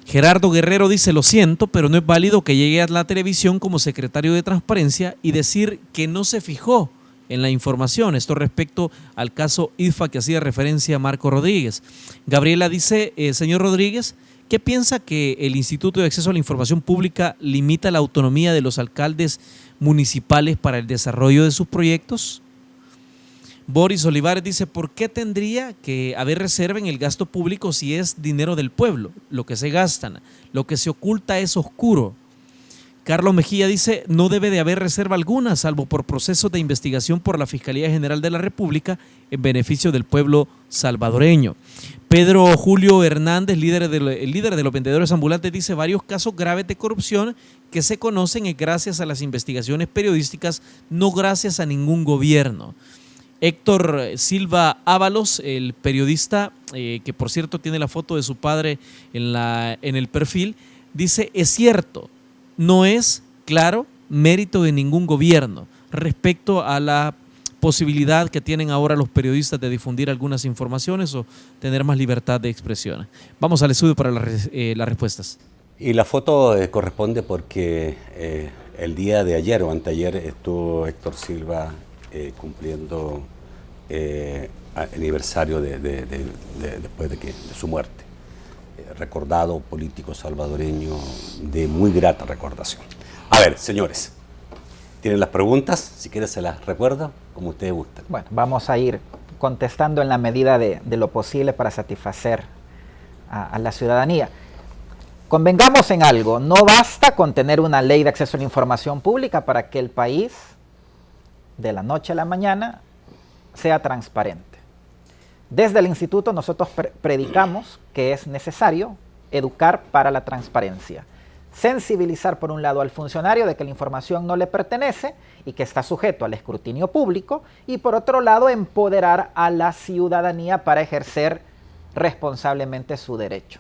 Gerardo Guerrero dice, lo siento, pero no es válido que llegue a la televisión como secretario de Transparencia y decir que no se fijó en la información. Esto respecto al caso IFA que hacía referencia a Marco Rodríguez. Gabriela dice, señor Rodríguez, ¿qué piensa que el Instituto de Acceso a la Información Pública limita la autonomía de los alcaldes municipales para el desarrollo de sus proyectos? Boris Olivares dice, ¿por qué tendría que haber reserva en el gasto público si es dinero del pueblo? Lo que se gastan, lo que se oculta es oscuro. Carlos Mejía dice, no debe de haber reserva alguna, salvo por procesos de investigación por la Fiscalía General de la República en beneficio del pueblo salvadoreño. Pedro Julio Hernández, el líder de los vendedores ambulantes, dice, varios casos graves de corrupción que se conocen es gracias a las investigaciones periodísticas, no gracias a ningún gobierno. Héctor Silva Ábalos, el periodista, que por cierto tiene la foto de su padre en el perfil, dice, es cierto, no es, claro, mérito de ningún gobierno respecto a la posibilidad que tienen ahora los periodistas de difundir algunas informaciones o tener más libertad de expresión. Vamos al estudio para las respuestas. Y la foto corresponde porque el día de ayer o anteayer estuvo Héctor Silva cumpliendo aniversario después de su muerte. Recordado político salvadoreño de muy grata recordación. A ver, señores, tienen las preguntas, si quieren se las recuerdo, como ustedes gustan. Bueno, vamos a ir contestando en la medida de lo posible para satisfacer a la ciudadanía. Convengamos en algo, no basta con tener una ley de acceso a la información pública para que el país, de la noche a la mañana, sea transparente. Desde el instituto nosotros predicamos que es necesario educar para la transparencia. sensibilizar por un lado al funcionario de que la información no le pertenece y que está sujeto al escrutinio público, y por otro lado empoderar a la ciudadanía para ejercer responsablemente su derecho.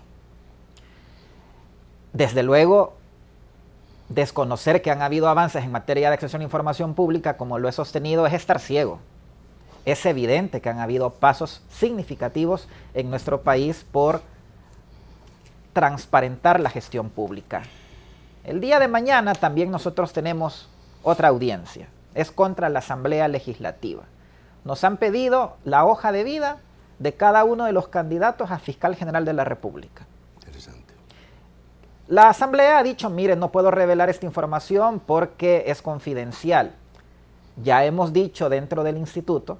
Desde luego, desconocer que han habido avances en materia de acceso a la información pública, como lo he sostenido, es estar ciego. Es evidente que han habido pasos significativos en nuestro país por transparentar la gestión pública. El día de mañana también nosotros tenemos otra audiencia. Es contra la Asamblea Legislativa. Nos han pedido la hoja de vida de cada uno de los candidatos a Fiscal General de la República. Interesante. La Asamblea ha dicho, mire, no puedo revelar esta información porque es confidencial. Ya hemos dicho dentro del instituto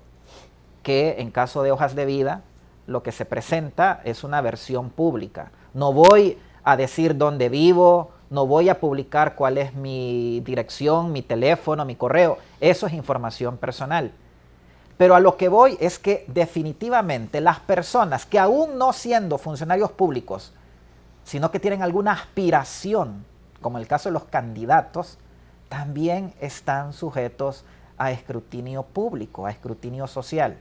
que en caso de hojas de vida, lo que se presenta es una versión pública. No voy a decir dónde vivo, no voy a publicar cuál es mi dirección, mi teléfono, mi correo. Eso es información personal. Pero a lo que voy es que definitivamente las personas que aún no siendo funcionarios públicos, sino que tienen alguna aspiración, como el caso de los candidatos, también están sujetos a escrutinio público, a escrutinio social.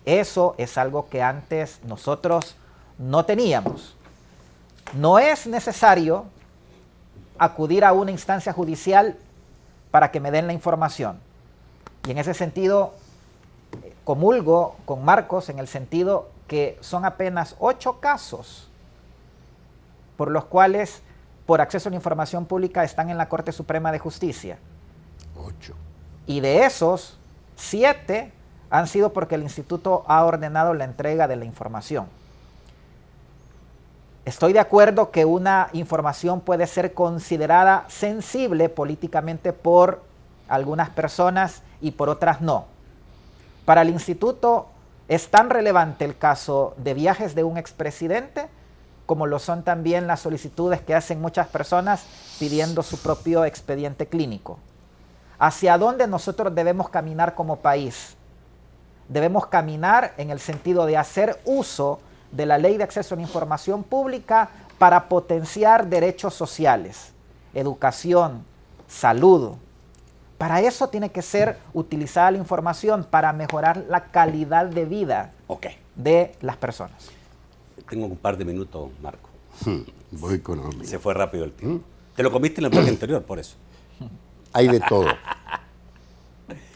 Eso es algo que antes nosotros no teníamos. No es necesario acudir a una instancia judicial para que me den la información. Y en ese sentido, comulgo con Marcos en el sentido que son apenas 8 casos por los cuales, por acceso a la información pública, están en la Corte Suprema de Justicia. 8. Y de esos, 7 han sido porque el instituto ha ordenado la entrega de la información. Estoy de acuerdo que una información puede ser considerada sensible políticamente por algunas personas y por otras no. Para el instituto es tan relevante el caso de viajes de un expresidente como lo son también las solicitudes que hacen muchas personas pidiendo su propio expediente clínico. ¿Hacia dónde nosotros debemos caminar como país? Debemos caminar en el sentido de hacer uso de la Ley de Acceso a la Información Pública para potenciar derechos sociales, educación, salud. Para eso tiene que ser utilizada la información para mejorar la calidad de vida de las personas. Tengo un par de minutos, Marco. Voy con Se fue rápido el tiempo. Te lo comiste en el bloque anterior, por eso. Hay de todo.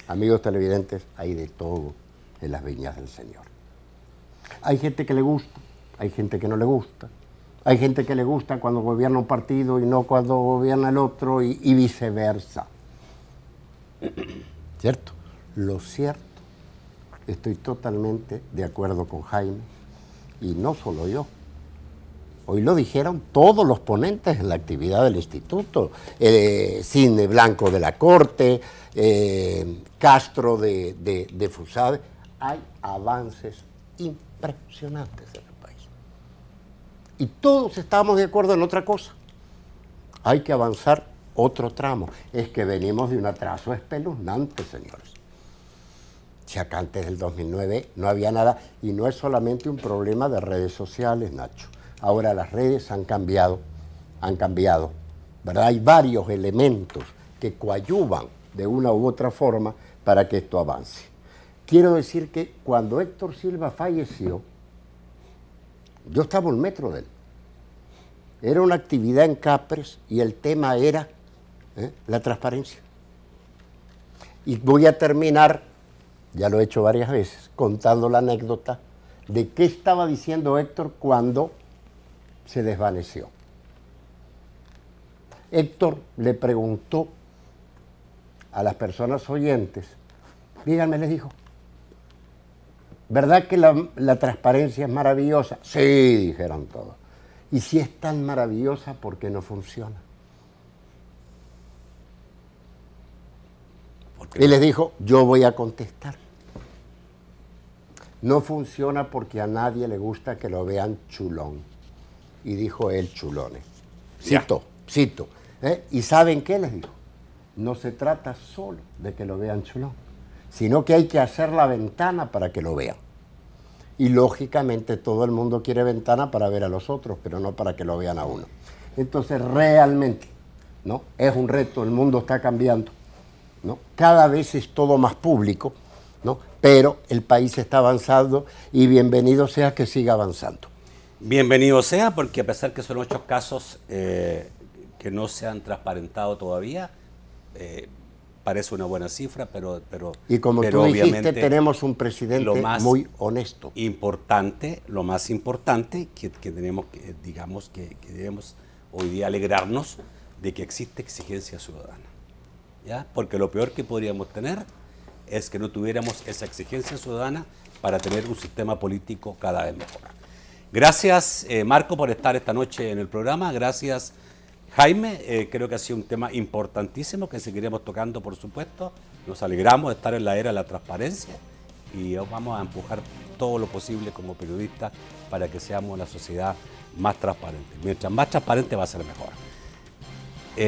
Amigos televidentes, hay de todo en las viñas del Señor. Hay gente que le gusta, hay gente que no le gusta. Hay gente que le gusta cuando gobierna un partido y no cuando gobierna el otro y viceversa. ¿Cierto? Lo cierto, estoy totalmente de acuerdo con Jaime, y no solo yo. Hoy lo dijeron todos los ponentes en la actividad del instituto. Cine Blanco de la Corte, Castro de Fusade. Hay avances impresionantes en el país. Y todos estamos de acuerdo en otra cosa. Hay que avanzar otro tramo. Es que venimos de un atraso espeluznante, señores. Si acá antes del 2009 no había nada, y no es solamente un problema de redes sociales, Nacho. Ahora las redes han cambiado, ¿verdad? Hay varios elementos que coadyuvan de una u otra forma para que esto avance. Quiero decir que cuando Héctor Silva falleció, yo estaba a un metro de él. Era una actividad en Capres y el tema era la transparencia. Y voy a terminar, ya lo he hecho varias veces, contando la anécdota de qué estaba diciendo Héctor cuando se desvaneció. Héctor le preguntó a las personas oyentes, díganme, les dijo, ¿verdad que la transparencia es maravillosa? Sí, dijeron todos. Y si es tan maravillosa, ¿por qué no funciona? Y les dijo, yo voy a contestar. No funciona porque a nadie le gusta que lo vean chulón. Y dijo él chulones. Cito. ¿Y saben qué les dijo? No se trata solo de que lo vean chulón, sino que hay que hacer la ventana para que lo vean. Y lógicamente todo el mundo quiere ventana para ver a los otros, pero no para que lo vean a uno. Entonces realmente, ¿no?, es un reto, el mundo está cambiando, ¿no? Cada vez es todo más público, ¿no?, pero el país está avanzando y bienvenido sea que siga avanzando. Bienvenido sea, porque a pesar que son 8 casos que no se han transparentado todavía, parece una buena cifra, pero y como tú dijiste, tenemos un presidente muy honesto. Lo más importante que tenemos, digamos, que debemos hoy día alegrarnos de que existe exigencia ciudadana, ¿ya? Porque lo peor que podríamos tener es que no tuviéramos esa exigencia ciudadana para tener un sistema político cada vez mejor. Gracias, Marco, por estar esta noche en el programa. Gracias, Jaime. Creo que ha sido un tema importantísimo que seguiremos tocando, por supuesto. Nos alegramos de estar en la era de la transparencia y vamos a empujar todo lo posible como periodistas para que seamos una sociedad más transparente. Mientras más transparente va a ser mejor.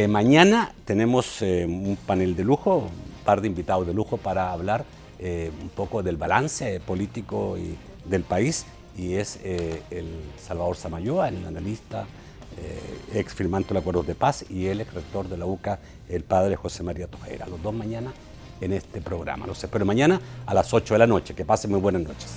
Mañana tenemos un panel de lujo, un par de invitados de lujo para hablar un poco del balance político y del país, y es el Salvador Samayoa, el analista, ex firmante de acuerdos de paz, y el ex rector de la UCA, el padre José María Tojera. Los dos mañana en este programa. Los espero mañana a las 8 de la noche. Que pasen muy buenas noches.